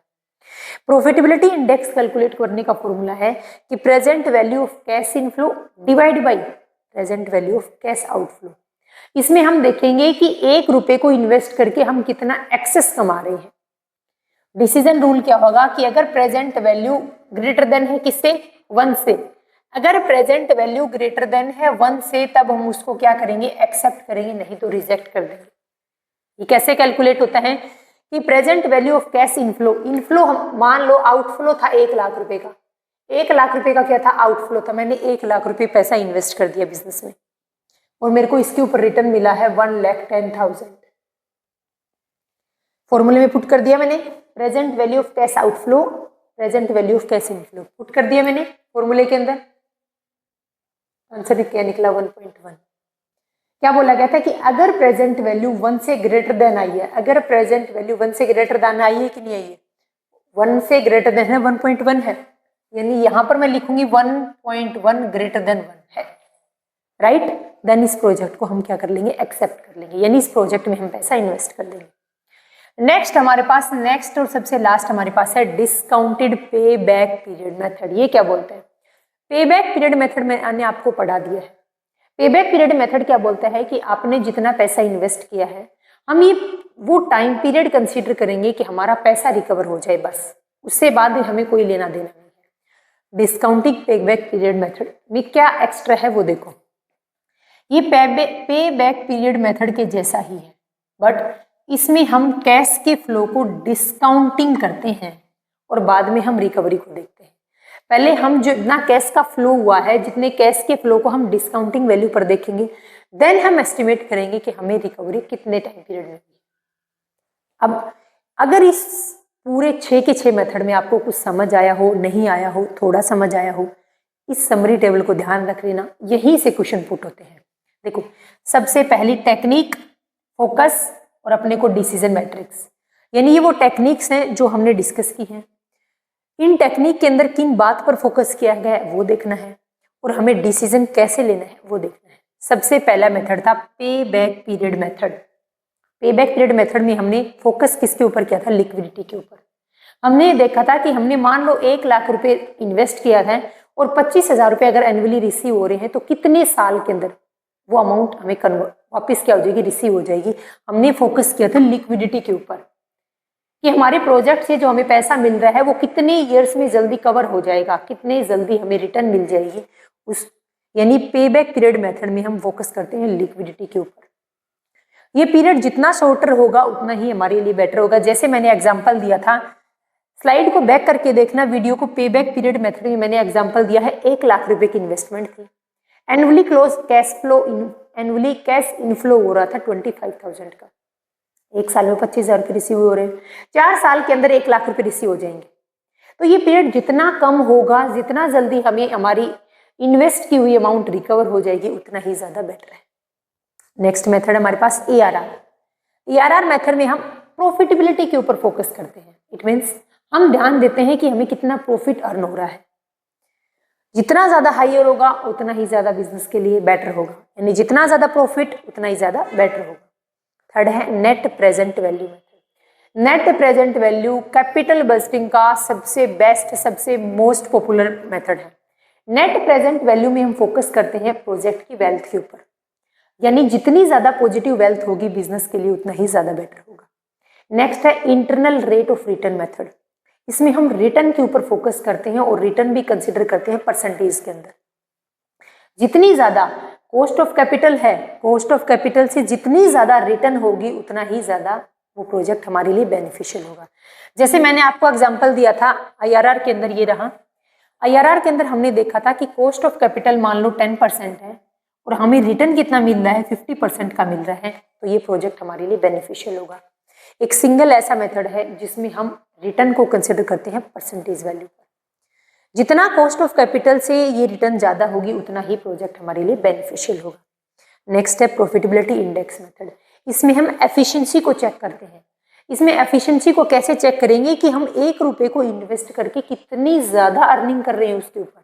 प्रॉफिटेबिलिटी इंडेक्स कैलकुलेट करने का फॉर्मूला है कि present value of cash inflow divide by present value of cash outflow. इसमें हम देखेंगे कि 1 रुपये को इन्वेस्ट करके हम कितना एक्सेस कमा रहे हैं। डिसीजन रूल क्या होगा कि अगर प्रेजेंट वैल्यू ग्रेटर देन है किससे? 1 से। अगर प्रेजेंट वैल्यू ग्रेटर देन है 1 से, तब हम उसको क्या करेंगे? एक्सेप्ट करेंगे, नहीं तो रिजेक्ट कर देंगे। ये कैसे कैलकुलेट होता है कि present value of cash inflow हम मान लो आउटफ्लो था 1,00,000 रुपये का, 1,00,000 रुपये का क्या था? आउटफ्लो था। मैंने 1,00,000 रुपये पैसा इन्वेस्ट कर दिया बिजनेस में और मेरे को इसके ऊपर रिटर्न मिला है 1,10,000। फॉर्मूले में पुट कर दिया मैंने present value of cash outflow, present value of cash inflow put कर दिया मैंने फॉर्मूले के अंदर। आंसर क्या निकला? 1.1। क्या बोला गया था कि अगर प्रेजेंट वैल्यू 1 से ग्रेटर देन आई है, अगर प्रेजेंट वैल्यू 1 से ग्रेटर देन आई है कि नहीं आई है? 1 से ग्रेटर देन है, 1.1 है, यानी यहाँ पर मैं लिखूंगी 1.1 ग्रेटर देन 1 है, राइट। देन इस प्रोजेक्ट को हम क्या कर लेंगे? एक्सेप्ट कर लेंगे, यानी इस प्रोजेक्ट में हम पैसा इन्वेस्ट कर देंगे। नेक्स्ट हमारे पास, नेक्स्ट और सबसे लास्ट हमारे पास है discounted pay back period method. ये क्या बोलते हैं? पे बैक पीरियड मेथड मैंने आपको पढ़ा दिया है। पे बैक पीरियड मेथड क्या बोलता है कि आपने जितना पैसा इन्वेस्ट किया है, हम ये वो टाइम पीरियड कंसीडर करेंगे कि हमारा पैसा रिकवर हो जाए, बस उससे बाद हमें कोई लेना देना नहीं है। डिस्काउंटिंग पे बैक पीरियड मेथड में क्या एक्स्ट्रा है वो देखो। ये पे बैक पीरियड मेथड के जैसा ही है, बट इसमें हम कैश के फ्लो को डिस्काउंटिंग करते हैं और बाद में हम रिकवरी को देखते हैं। पहले हम जो इतना कैश का फ्लो हुआ है, जितने कैश के फ्लो को हम डिस्काउंटिंग वैल्यू पर देखेंगे, देन हम एस्टिमेट करेंगे कि हमें रिकवरी कितने टाइम पीरियड में हुई। अब अगर इस पूरे 6 के 6 मेथड में आपको कुछ समझ आया हो, नहीं आया हो, थोड़ा समझ आया हो, इस समरी टेबल को ध्यान रख लेना, यहीं से क्वेश्चन पुट होते हैं। देखो, सबसे पहली टेक्निक, फोकस और अपने को डिसीजन मैट्रिक्स, यानी ये वो टेक्निक्स हैं जो हमने डिस्कस की हैं। इन टेक्निक के अंदर किन बात पर फोकस किया गया है वो देखना है, और हमें डिसीजन कैसे लेना है वो देखना है। सबसे पहला मेथड था पे बैक पीरियड मेथड। पे बैक पीरियड मेथड में हमने फोकस किसके ऊपर किया था? लिक्विडिटी के ऊपर। हमने देखा था कि हमने मान लो 1 लाख रुपए इन्वेस्ट किया है और 25,000 रुपए अगर एनुअली रिसीव हो रहे हैं तो कितने साल के अंदर वो अमाउंट हमें कन्वर्ट वापस क्या हो जाएगी? रिसीव हो जाएगी। हमने फोकस किया था लिक्विडिटी के ऊपर कि हमारे प्रोजेक्ट से जो हमें पैसा मिल रहा है वो कितने ईयर्स में जल्दी कवर हो जाएगा, कितने जल्दी हमें रिटर्न मिल जाएगी उस, यानी पे बैक पीरियड मेथड में हम फोकस करते हैं लिक्विडिटी के ऊपर। ये पीरियड जितना शॉर्टर होगा उतना ही हमारे लिए बेटर होगा। जैसे मैंने एग्जांपल दिया था, स्लाइड को बैक करके देखना वीडियो को, पे बैक पीरियड मेथड में मैंने एग्जांपल दिया है 1 लाख रुपए की इन्वेस्टमेंट थी, annually close cash flow, annually cash inflow हो रहा था 25,000 का। 1 साल में 25,000 रुपये रिसीव हो रहे हैं, 4 साल के अंदर 1 लाख रुपए रिसीव हो जाएंगे। तो ये पीरियड जितना कम होगा, जितना जल्दी हमें हमारी इन्वेस्ट की हुई अमाउंट रिकवर हो जाएगी, उतना ही ज्यादा बेटर है। नेक्स्ट मेथड हमारे पास ARR। ARR मेथड में हम प्रॉफिटेबिलिटी के ऊपर फोकस करते हैं। इट मीन्स हम ध्यान देते हैं कि हमें कितना प्रॉफिट अर्न हो रहा है। जितना ज्यादा हायर होगा उतना ही ज्यादा बिजनेस के लिए बेटर होगा, यानी जितना ज्यादा प्रॉफिट उतना ही ज्यादा बेटर होगा। थर्ड है net present value method. Net present value capital budgeting का सबसे बेस्ट, सबसे मोस्ट पॉपुलर मेथड है। नेट प्रेजेंट वैल्यू में हम फोकस करते हैं प्रोजेक्ट की वेल्थ के ऊपर, यानी जितनी ज्यादा पॉजिटिव वेल्थ होगी बिजनेस के लिए उतना ही ज्यादा बेटर होगा। नेक्स्ट है internal rate of return method. इसमें हम रिटर्न के ऊपर फोकस करते हैं और रिटर्न भी कंसिडर करते हैं परसेंटेज के अंदर। जितनी ज्यादा कॉस्ट ऑफ कैपिटल है, कॉस्ट ऑफ कैपिटल से जितनी ज्यादा रिटर्न होगी उतना ही ज्यादा वो प्रोजेक्ट हमारे लिए बेनिफिशियल होगा। जैसे मैंने आपको एग्जांपल दिया था IRR के अंदर, ये रहा। IRR के अंदर हमने देखा था कि कॉस्ट ऑफ कैपिटल मान लो 10% है और हमें रिटर्न कितना मिल रहा है? 50% का मिल रहा है, तो ये प्रोजेक्ट हमारे लिए बेनिफिशियल होगा। एक सिंगल ऐसा मेथड है जिसमें हम रिटर्न को कंसिडर करते हैं परसेंटेज वैल्यू पर। जितना कॉस्ट ऑफ कैपिटल से ये रिटर्न ज्यादा होगी उतना ही प्रोजेक्ट हमारे लिए बेनिफिशियल होगा। नेक्स्ट है प्रॉफिटेबिलिटी इंडेक्स मेथड। इसमें हम एफिशिएंसी को चेक करते हैं। इसमें एफिशिएंसी को कैसे चेक करेंगे कि हम 1 रुपए को इन्वेस्ट करके कितनी ज्यादा अर्निंग कर रहे हैं उसके ऊपर,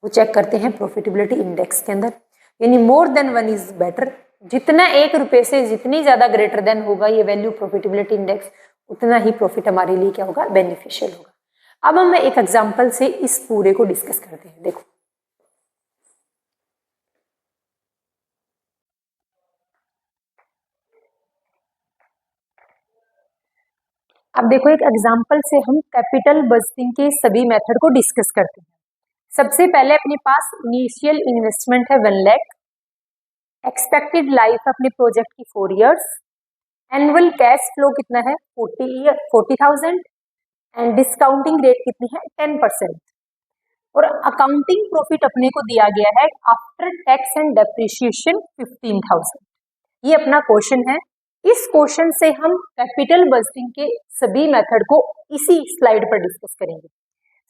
वो चेक करते हैं प्रॉफिटेबिलिटी इंडेक्स के अंदर, यानी मोर देन 1 इज बेटर। जितना 1 रुपए से जितनी ज्यादा ग्रेटर देन होगा ये वैल्यू प्रॉफिटेबिलिटी इंडेक्स, उतना ही प्रॉफिट हमारे लिए क्या होगा? बेनिफिशियल होगा। अब हम एक एग्जांपल से इस पूरे को डिस्कस करते हैं। देखो, अब देखो एक एग्जांपल से हम कैपिटल बजटिंग के सभी मेथड को डिस्कस करते हैं। सबसे पहले अपने पास इनिशियल इन्वेस्टमेंट है 1 लाख, एक्सपेक्टेड लाइफ अपने प्रोजेक्ट की 4 इयर्स, एनुअल कैश फ्लो कितना है 40,000 एंड डिस्काउंटिंग रेट कितनी है 10%, और अकाउंटिंग प्रॉफिट अपने को दिया गया है आफ्टर टैक्स एंड डेप्रिसिएशन 15,000। ये अपना क्वेश्चन है। इस क्वेश्चन से हम कैपिटल बजटिंग के सभी मेथड को इसी स्लाइड पर डिस्कस करेंगे।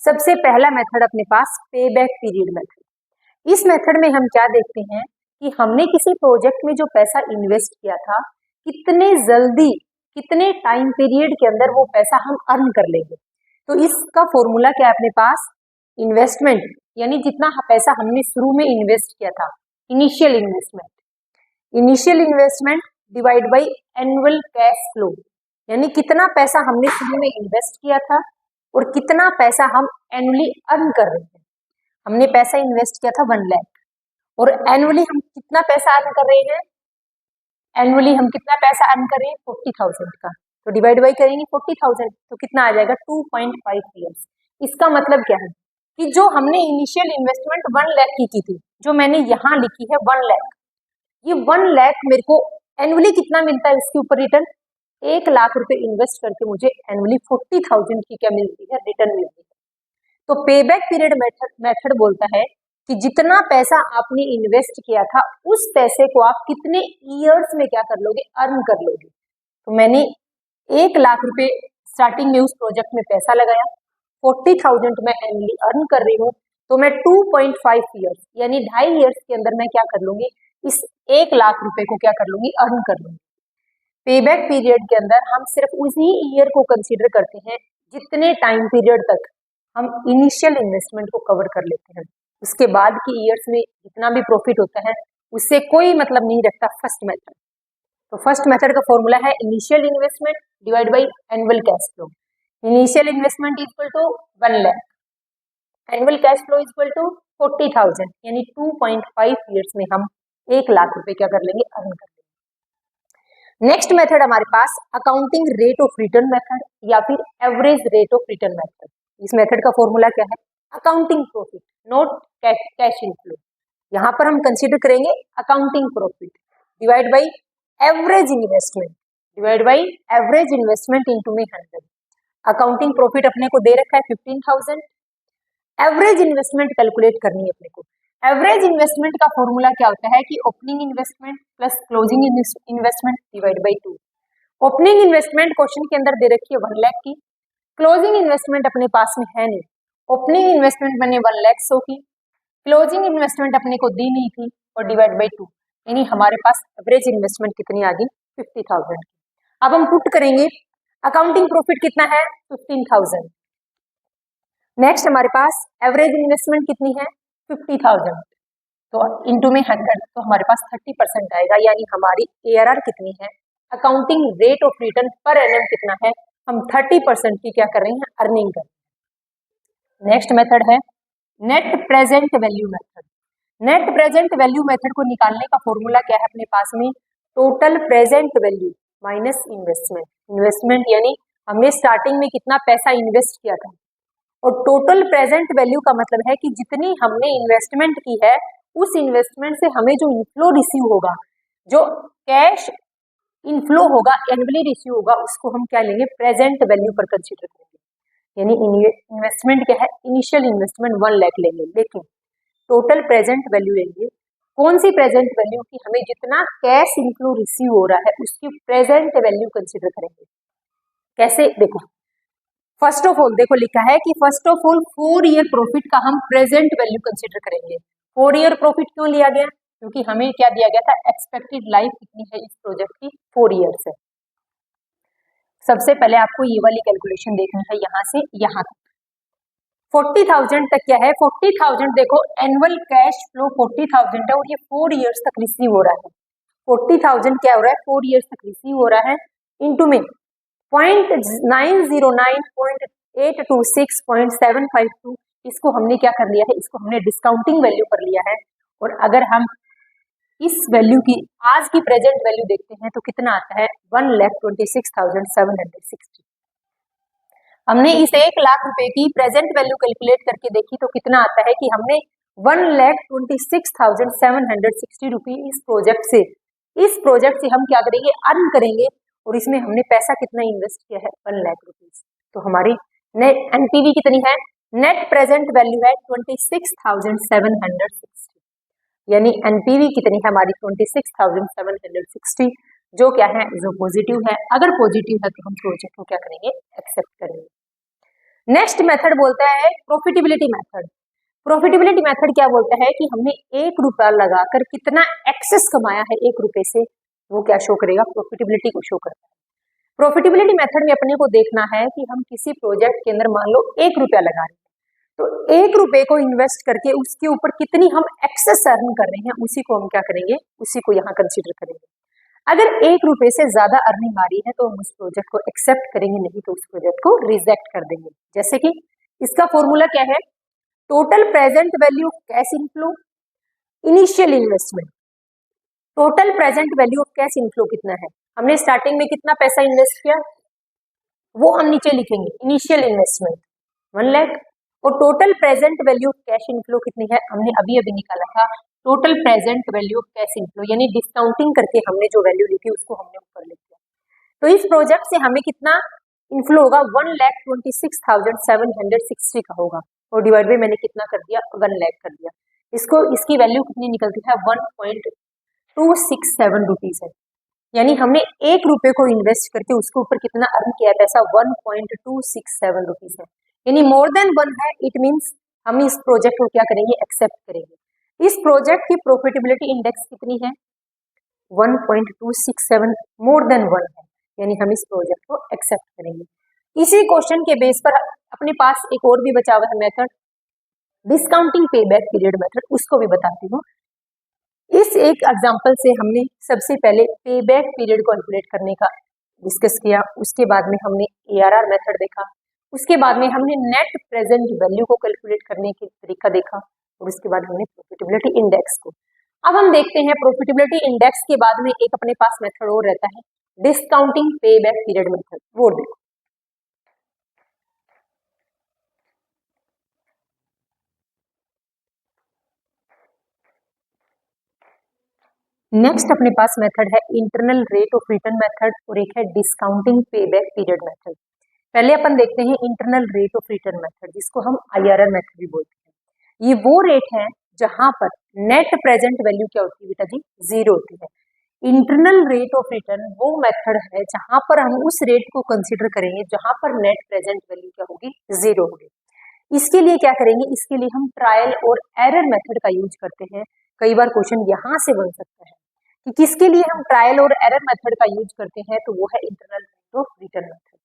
सबसे पहला मेथड अपने पास पे बैक पीरियड मेथड। इस मेथड में हम क्या देखते हैं कि हमने किसी प्रोजेक्ट में जो पैसा इन्वेस्ट किया था, कितने जल्दी, कितने टाइम पीरियड के अंदर वो पैसा हम अर्न कर लेंगे। तो इसका फॉर्मूला क्या है अपने पास? इन्वेस्टमेंट, यानी जितना पैसा हमने शुरू में इन्वेस्ट किया था, initial investment divide by annual cash flow, यानी कितना पैसा हमने शुरू में इन्वेस्ट किया था और कितना पैसा हम एनुअली अर्न कर रहे हैं। हमने पैसा इन्वेस्ट किया था 1 लाख और एनुअली हम कितना पैसा अर्न कर रहे हैं? एनुअली हम कितना पैसा अर्न कर रहे हैं? 40,000 का। तो डिवाइड बाई करेंगे 40,000 तो कितना आ जाएगा? 2.5 ईयर्स। इसका मतलब क्या है कि जो हमने इनिशियल इन्वेस्टमेंट 1 लाख की थी, जो मैंने यहाँ लिखी है 1 लाख, ये 1 लाख मेरे को एनुअली कितना मिलता है इसके ऊपर रिटर्न? 1 लाख रुपए इन्वेस्ट करके मुझे एनुअली 40,000 की क्या मिलती है? रिटर्न मिलती है। तो पे बैक पीरियड मेथड बोलता है कि जितना पैसा आपने इन्वेस्ट किया था उस पैसे को आप कितने ईयर्स में क्या कर लोगे, अर्न कर लोगे। तो मैंने 1,00,000 रुपए स्टार्टिंग में उस प्रोजेक्ट में पैसा लगाया, 40,000 मैं एनुअली अर्न कर रही हूँ, तो मैं 2.5 ईयर्स यानी 2.5 ईयर्स के अंदर मैं क्या कर लूंगी, इस 1,00,000 रुपए को क्या कर लूंगी, अर्न कर लूंगी। पेबैक पीरियड के अंदर हम सिर्फ उसी ईयर को कंसीडर करते हैं जितने टाइम पीरियड तक हम इनिशियल इन्वेस्टमेंट को कवर कर लेते हैं। उसके बाद की ईयर्स में जितना भी प्रॉफिट होता है उससे कोई मतलब नहीं रखता फर्स्ट मेथड। तो फर्स्ट मेथड का फॉर्मूला है initial investment divide by annual cash flow. Initial investment equal to 1 lakh, annual cash flow equal to 40,000 यानी 2.5 ईयर्स में हम 1,00,000 रुपए क्या कर लेंगे, अर्न कर लेंगे। नेक्स्ट मेथड हमारे पास accounting rate of return method या फिर average rate of return method. इस मेथड का फॉर्मूला क्या है, accounting profit not cash inflow. यहाँ पर हम कंसीडर करेंगे accounting profit divide by average investment, divide by average investment into में 100। अकाउंटिंग प्रॉफिट अपने को दे रखा है 15,000, एवरेज इन्वेस्टमेंट कैलकुलेट करनी है अपने को। एवरेज इन्वेस्टमेंट का फॉर्मूला क्या होता है कि opening investment plus closing investment divide by 2। Opening investment question के अंदर दे रखी है 1 लाख की, क्लोजिंग इन्वेस्टमेंट अपने पास में है नहीं, ओपनिंग इन्वेस्टमेंट बने 1,00,000 की, क्लोजिंग इन्वेस्टमेंट अपने को दी नहीं थी और डिवाइड बाई 2 यानी हमारे पास एवरेज इन्वेस्टमेंट कितनी आ गई, 50,000 की। अब हम पुट करेंगे अकाउंटिंग प्रॉफिट कितना है 15,000, नेक्स्ट हमारे पास एवरेज इन्वेस्टमेंट कितनी है 50,000, तो इनटू में 100 तो हमारे पास 30% आएगा यानी हमारी ARR कितनी है, accounting rate of return per annum कितना है, हम 30% की क्या कर रहे हैं, अर्निंग कर रहे हैं। नेक्स्ट मेथड है net present value method. Net present value method को निकालने का फॉर्मूला क्या है अपने पास में, total present value minus investment. Investment यानी हमने स्टार्टिंग में कितना पैसा इन्वेस्ट किया था, और टोटल प्रेजेंट वैल्यू का मतलब है कि जितनी हमने इन्वेस्टमेंट की है उस इन्वेस्टमेंट से हमें जो इनफ्लो रिसीव होगा, जो कैश इनफ्लो होगा, एनुअली रिसीव होगा, उसको हम क्या लेंगे, प्रेजेंट वैल्यू पर कंसीडर करेंगे। यानी इन्वेस्टमेंट क्या है, इनिशियल इन्वेस्टमेंट 1 लाख लेंगे, लेकिन टोटल प्रेजेंट वैल्यू लेंगे। कौन सी प्रेजेंट वैल्यू की, हमें जितना कैश इनफ्लो रिसीव हो रहा है उसकी प्रेजेंट वैल्यू कंसीडर करेंगे। कैसे, देखो फर्स्ट ऑफ ऑल देखो लिखा है कि first of all 4 year profit का हम प्रेजेंट वैल्यू कंसीडर करेंगे। 4 ईयर प्रॉफिट क्यों लिया गया, क्योंकि हमें क्या दिया गया था, एक्सपेक्टेड लाइफ कितनी है इस प्रोजेक्ट की, 4 ईयर्स है। सबसे पहले आपको ये वाली कैलकुलेशन देखनी है, यहाँ से यहाँ तक 40,000 तक क्या है, 40,000 देखो एनुअल कैश फ्लो 40,000 है और ये 4 ईयर्स तक रिसीव हो रहा है। 40,000 क्या हो रहा है, 4 ईयर्स तक रिसीव हो रहा है, इनटू में 0.909.826.752 इसको हमने क्या कर लिया है, इसको हमने डिस्काउंटिंग वैल्यू कर लिया है। और अगर हम इस वैल्यू की आज की प्रेजेंट वैल्यू देखते हैं तो कितना आता है, 1,26,760। हमने इस 1,00,000 रुपए की प्रेजेंट वैल्यू कैलकुलेट करके देखी तो कितना आता है कि हमने 1,26,760 रुपये इस प्रोजेक्ट से हम क्या करेंगे, अर्न करेंगे। और इसमें हमने पैसा कितना इन्वेस्ट किया है, 1 लाख रुपीज। तो हमारी नेट एनपीवी कितनी है, नेट प्रेजेंट वैल्यू है 26,760, यानी एनपीवी कितनी है हमारी 26,760, जो क्या है, जो पॉजिटिव है। अगर पॉजिटिव है तो हम प्रोजेक्ट को क्या करेंगे, एक्सेप्ट करेंगे। नेक्स्ट मेथड बोलता है प्रॉफिटेबिलिटी मेथड। प्रॉफिटेबिलिटी मेथड क्या बोलता है कि हमने 1 रुपया लगाकर कितना एक्सेस कमाया है 1 रुपए से, वो क्या शो करेगा, प्रॉफिटेबिलिटी को शो करता है। प्रॉफिटेबिलिटी मेथड में अपने को देखना है कि हम किसी प्रोजेक्ट के अंदर मान लो 1 रुपया लगा रहे हैं, तो 1 रुपए को इन्वेस्ट करके उसके ऊपर कितनी हम एक्सेस अर्न कर रहे हैं, उसी को हम क्या करेंगे, उसी को यहाँ कंसीडर करेंगे। अगर 1 रुपए से ज्यादा अर्निंग आ रही है तो हम उस प्रोजेक्ट को एक्सेप्ट करेंगे, नहीं तो उस प्रोजेक्ट को रिजेक्ट कर देंगे। जैसे कि इसका फॉर्मूला क्या है, total present value cash inflow initial investment. Total present value of cash inflow कितना है, हमने स्टार्टिंग में कितना पैसा इन्वेस्ट किया वो हम नीचे लिखेंगे, इनिशियल इन्वेस्टमेंट 1 लाख, और total present value of cash inflow कितनी है, हमने अभी अभी निकाला था total present value of cash inflow, यानी डिस्काउंटिंग करके हमने जो वैल्यू लिखी उसको हमने ऊपर लिख दिया। तो इस प्रोजेक्ट से हमें कितना इनफ्लो होगा, 1,26,760 का होगा, और डिवाइड बाई मैंने कितना कर दिया, 1 लाख कर दिया। इसकी वैल्यू कितनी निकलती है, 1.267 रुपीज है। यानी हमने 1 रुपए को इन्वेस्ट करके उसके ऊपर कितना अर्न किया है पैसा, 1.267 रुपीज है। यानी मोर देन 1 है, इट मीन्स हम इस प्रोजेक्ट को क्या करेंगे, एक्सेप्ट करेंगे। इस प्रोजेक्ट की प्रॉफिटेबिलिटी इंडेक्स कितनी है, 1.267, मोर देन 1 है, यानी हम इस प्रोजेक्ट को एक्सेप्ट करेंगे। इसी क्वेश्चन के बेस पर अपने पास एक और भी बचा हुआ है मेथड, डिस्काउंटिंग पे बैक पीरियड मेथड, उसको भी बताती हूँ। इस एक एग्जांपल से हमने सबसे पहले पे बैक पीरियड कैलकुलेट करने का डिस्कस किया, उसके बाद में हमने ARR मेथड देखा, उसके बाद में हमने नेट प्रेजेंट वैल्यू को कैलकुलेट करने के तरीका देखा, और उसके बाद हमने प्रॉफिटेबिलिटी इंडेक्स को। अब हम देखते हैं प्रॉफिटेबिलिटी इंडेक्स के बाद में एक अपने पास मेथड और रहता है, डिस्काउंटिंग पे बैक पीरियड मेथड, वो देखो। नेक्स्ट अपने पास मेथड है internal rate of return method, और एक है डिस्काउंटिंग पे बैक पीरियड मेथड। पहले अपन देखते हैं internal rate of return method, जिसको हम IRR मेथड भी बोलते हैं। ये वो रेट है जहां पर नेट प्रेजेंट वैल्यू क्या होती है बेटा जी, 0 होती है। इंटरनल रेट ऑफ रिटर्न वो मेथड है जहां पर हम उस रेट को कंसीडर करेंगे जहां पर नेट प्रेजेंट वैल्यू क्या होगी, 0 होगी। इसके लिए क्या करेंगे, इसके लिए हम ट्रायल और एरर मेथड का यूज करते हैं। कई बार क्वेश्चन यहाँ से बन सकता है कि किसके लिए हम ट्रायल और एरर मेथड का यूज करते हैं, तो वो है internal rate of return method.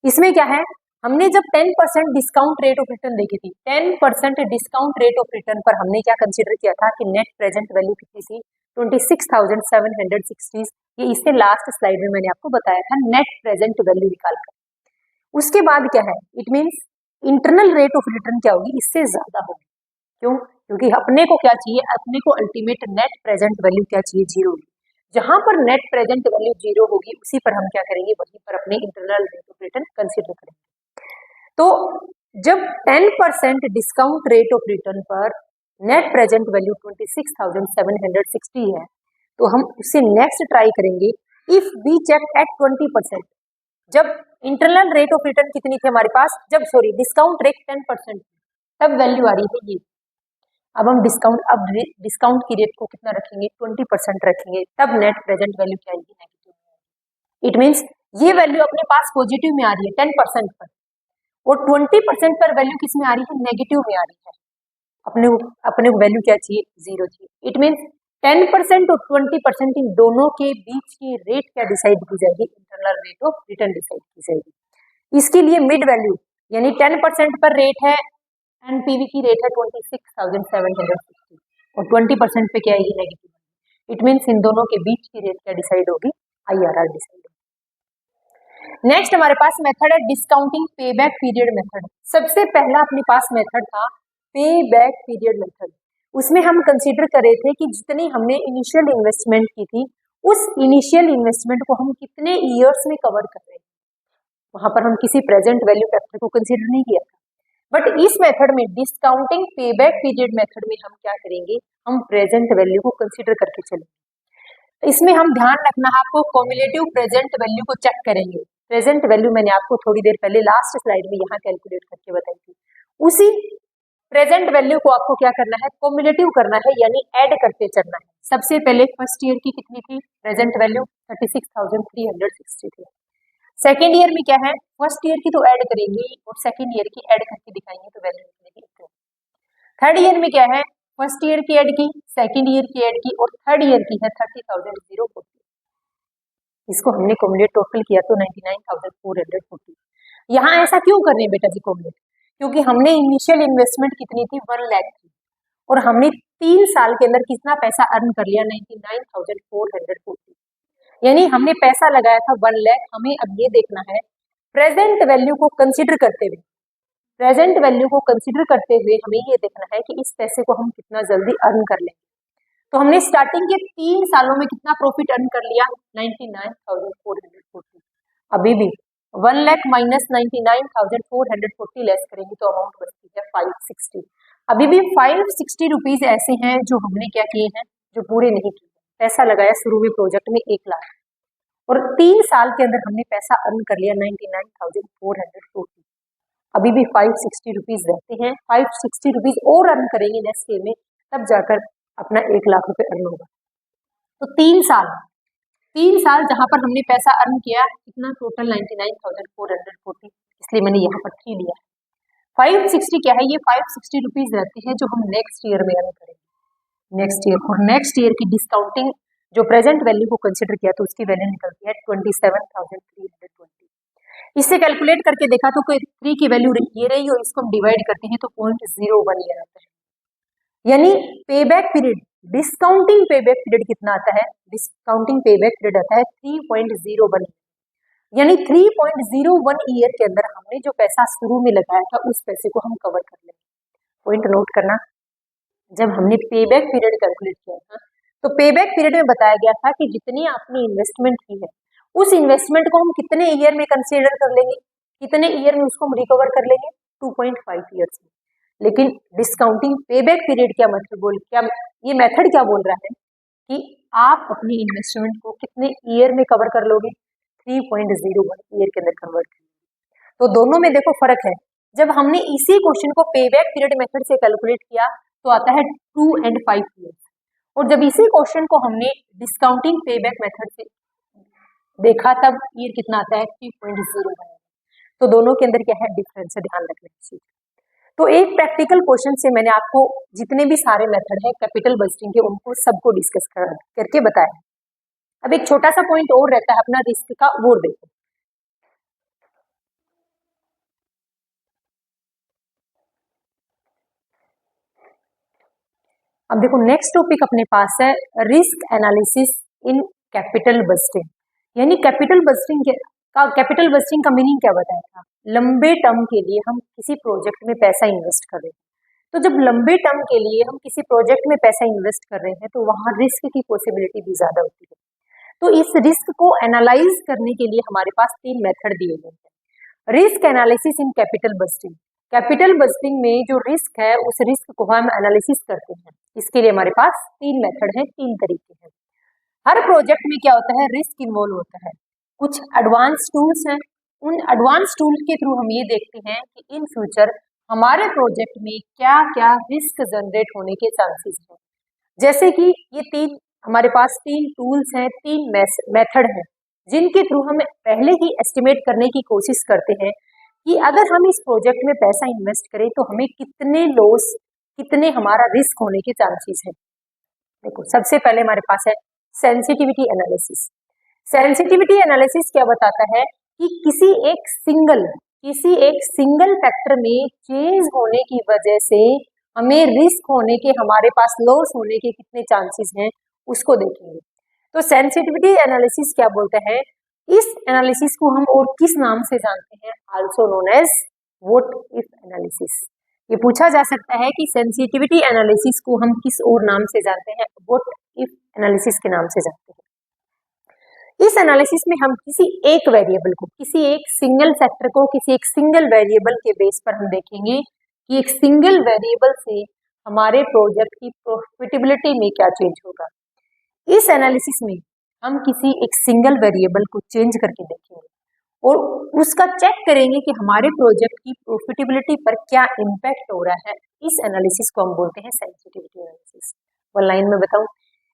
इसमें क्या है, हमने जब 10% डिस्काउंट रेट ऑफ रिटर्न देखी थी, 10% डिस्काउंट रेट ऑफ रिटर्न पर हमने क्या कंसीडर किया था कि नेट प्रेजेंट वैल्यू कितनी थी, 26,760। ये इससे लास्ट स्लाइड में मैंने आपको बताया था नेट प्रेजेंट वैल्यू निकालकर। उसके बाद क्या है, it means internal rate of return क्या होगी, इससे ज्यादा होगी। क्यों, क्योंकि अपने को क्या चाहिए, अपने को अल्टीमेट नेट प्रेजेंट वैल्यू क्या चाहिए, 0 होगी। जहां पर नेट प्रेजेंट वैल्यू 0 होगी उसी पर हम क्या करेंगे, वहीं पर अपने internal rate of return consider करेंगे। तो जब 10% डिस्काउंट रेट ऑफ रिटर्न पर नेट प्रेजेंट वैल्यू 26,760 है, तो हम उससे नेक्स्ट ट्राई करेंगे इफ वी चेक एट 20%। जब इंटरनल रेट ऑफ रिटर्न कितनी थी हमारे पास, जब सॉरी डिस्काउंट रेट 10%, तब वैल्यू आ रही है ये। अब हम डिस्काउंट की रेट को कितना रखेंगे, 20% रखेंगे, तब नेट प्रेजेंट वैल्यू क्या आएगी, नेगेटिव। इट मीन्स ये वैल्यू अपने पास पॉजिटिव में आ रही है 10% पर, और 20% पर वैल्यू किस में आ रही है, नेगेटिव में आ रही है। अपने को वैल्यू क्या चाहिए, 0 चाहिए। इट मीन्स 10% और 20% इन दोनों के बीच की रेट क्या डिसाइड की जाएगी, internal rate of return decide की जाएगी। इसके लिए मिड वैल्यू यानी 10% पर रेट है, एनपीवी की रेट है 26,760, और 20% पे क्या आएगी, नेगेटिव। इट मीन्स इन दोनों के बीच की रेट क्या डिसाइड होगी, IRR डिसाइड होगी। नेक्स्ट हमारे पास मेथड है डिस्काउंटिंग पे बैक पीरियड मेथड। सबसे पहला अपने पास मेथड था पे बैक पीरियड मेथड। उसमें हम कंसीडर कर रहे थे कि जितनी हमने इनिशियल इन्वेस्टमेंट की थी, उस इनिशियल इन्वेस्टमेंट को हम कितने ईयर्स में कवर कर रहे हैं। वहां पर हम किसी प्रेजेंट वैल्यू फैक्टर को कंसीडर नहीं किया था। बट इस मेथड में, डिस्काउंटिंग पे बैक पीरियड मेथड में हम क्या करेंगे, हम प्रेजेंट वैल्यू को कंसीडर करके चलेंगे। इसमें हम ध्यान रखना है, आपको कॉम्युलेटिव प्रेजेंट वैल्यू को चेक करेंगे। प्रेजेंट वैल्यू मैंने आपको थोड़ी देर पहले लास्ट स्लाइड में यहाँ कैलकुलेट करके बताई थी। उसी प्रेजेंट वैल्यू को आपको क्या करना है, कॉम्युलेटिव करना है, यानी ऐड करते चलना है। सबसे पहले फर्स्ट ईयर की कितनी थी प्रेजेंट वैल्यू, 36,360 थी। सेकेंड ईयर में क्या है, फर्स्ट ईयर की तो ऐड करेंगे और सेकेंड ईयर की ऐड करके दिखाएंगे तो वैल्यू निकलेगी। थर्ड ईयर में क्या है, फर्स्ट ईयर की ऐड की, सेकेंड ईयर की ऐड की, और थर्ड ईयर की है 30,040। इसको हमने कॉम्युलेट टोटल किया तो 99,440। यहाँ ऐसा क्यों कर रहे हैं बेटा जी कॉम्युलेट, क्योंकि हमने इनिशियल इन्वेस्टमेंट कितनी थी, 1 लाख थी, और हमने 3 साल के अंदर कितना पैसा अर्न कर लिया, 99,440। यानी हमने पैसा लगाया था 1 लाख। हमें अब ये देखना है प्रेजेंट वैल्यू को कंसीडर करते हुए, प्रेजेंट वैल्यू को कंसीडर करते हुए हमें ये देखना है कि इस पैसे को हम कितना जल्दी अर्न कर लेंगे। तो हमने स्टार्टिंग के 3 सालों में कितना प्रॉफिट अर्न कर लिया, 99,440। अभी भी 1 लाख माइनस 99,440 लेस करेंगे तो अमाउंट बचती है 560। अभी भी 560 रुपीज ऐसे हैं जो हमने क्या किए हैं, जो पूरे नहीं किए। पैसा लगाया शुरू में प्रोजेक्ट में 1 लाख, और 3 साल के अंदर हमने पैसा अर्न कर लिया 99,440। अभी भी 560 रुपीज रहते हैं, 560 रुपीज और अर्न करेंगे नेक्स्ट ईयर में तब जाकर अपना 1 लाख रुपए अर्न होगा। तो 3 साल जहां पर हमने पैसा अर्न किया कितना, टोटल 99,440, इसलिए मैंने यहाँ पर 3 लिया। 560 क्या है, ये 560 रुपीज रहते हैं जो हम नेक्स्ट ईयर में अर्न करेंगे, नेक्स्ट ईयर। और नेक्स्ट ईयर की डिस्काउंटिंग जो प्रेजेंट वैल्यू को कंसिडर किया तो उसकी वैल्यू निकलती है 27,320। इससे कैलकुलेट करके देखा तो 3 की वैल्यू ये रही और इसको हम डिवाइड करते हैं तो 0.01 ईयर आता है। यानी payback period, discounting payback period कितना आता है, डिस्काउंटिंग पेबैक पीरियड आता है 3.01, यानी 3.01 ईयर के अंदर हमने जो पैसा शुरू में लगाया था उस पैसे को हम कवर कर लेंगे। पॉइंट नोट करना, जब हमने पेबैक पीरियड कैलकुलेट किया था तो पेबैक पीरियड में बताया गया था कि जितनी आपने इन्वेस्टमेंट की है उस इन्वेस्टमेंट को हम कितने ईयर में कंसीडर कर लेंगे, कितने ईयर में उसको हम रिकवर कर लेंगे, 2.5 ईयर्स में। लेकिन डिस्काउंटिंग पेबैक पीरियड क्या ये मेथड क्या बोल रहा है कि आप अपनी इन्वेस्टमेंट को कितने ईयर में कवर कर लोगे, 3.01 ईयर के अंदर कन्वर्ट करेंगे। तो दोनों में देखो फर्क है। जब हमने इसी क्वेश्चन को पेबैक पीरियड मेथड से कैलकुलेट किया तो आता है 2 and 5 ईयर्स, और जब इसी क्वेश्चन को हमने डिस्काउंटिंग पेबैक मेथड से देखा तब ईयर कितना आता है, 3.01। तो दोनों के अंदर क्या है, डिफरेंस है, ध्यान रखने की चीज। तो एक प्रैक्टिकल क्वेश्चन से मैंने आपको जितने भी सारे मेथड है कैपिटल बजटिंग के उनको सबको डिस्कस करके बताया। अब एक छोटा सा पॉइंट और रहता है अपना रिस्क का, वो देखो। अब देखो नेक्स्ट टॉपिक अपने पास है risk analysis in capital budgeting. यानी कैपिटल बजटिंग का मीनिंग क्या बताया था, लंबे टर्म के लिए हम किसी प्रोजेक्ट में पैसा इन्वेस्ट कर रहे हैं। तो जब लंबे टर्म के लिए हम किसी प्रोजेक्ट में पैसा इन्वेस्ट कर रहे हैं तो वहां रिस्क की पॉसिबिलिटी भी ज्यादा होती है। तो इस रिस्क को एनालाइज करने के लिए हमारे पास 3 मेथड दिए गए हैं। Risk analysis in capital budgeting, capital budgeting में जो रिस्क है उस रिस्क को हम एनालिसिस करते हैं। इसके लिए हमारे पास 3 मेथड है, 3 तरीके हैं। हर प्रोजेक्ट में क्या होता है, रिस्क इन्वॉल्व होता है। कुछ एडवांस टूल्स हैं, उन एडवांस टूल्स के थ्रू हम ये देखते हैं कि इन फ्यूचर हमारे प्रोजेक्ट में क्या क्या रिस्क जनरेट होने के चांसेस हैं। जैसे कि ये हमारे पास 3 टूल्स हैं, 3 मेथड हैं जिनके थ्रू हम पहले ही एस्टिमेट करने की कोशिश करते हैं कि अगर हम इस प्रोजेक्ट में पैसा इन्वेस्ट करें तो हमें कितने लॉस, कितने हमारा रिस्क होने के चांसेस हैं। देखो सबसे पहले हमारे पास है सेंसिटिविटी एनालिसिस। सेंसिटिविटी एनालिसिस क्या बताता है कि किसी एक सिंगल फैक्टर में चेंज होने की वजह से हमें रिस्क होने के, हमारे पास लॉस होने के कितने चांसेस हैं उसको देखेंगे। तो सेंसिटिविटी एनालिसिस क्या बोलता है, इस एनालिसिस को हम और किस नाम से जानते हैं, also known as what if analysis. ये पूछा जा सकता है कि सेंसिटिविटी एनालिसिस को हम किस और नाम से जानते हैं, व्हाट इफ एनालिसिस के नाम से जानते हैं। इस एनालिसिस में हम किसी एक वेरिएबल को, किसी एक सिंगल फैक्टर को, किसी एक सिंगल वेरिएबल के बेस पर हम देखेंगे कि एक सिंगल वेरिएबल से हमारे प्रोजेक्ट की प्रॉफिटेबिलिटी में क्या चेंज होगा। इस एनालिसिस में हम किसी एक सिंगल वेरिएबल को चेंज करके देखेंगे और उसका चेक करेंगे कि हमारे प्रोजेक्ट की प्रॉफिटेबिलिटी पर क्या इम्पैक्ट हो रहा है। इस एनालिसिस को हम बोलते हैं सेंसिटिविटी एनालिसिस। वन लाइन में बताऊं,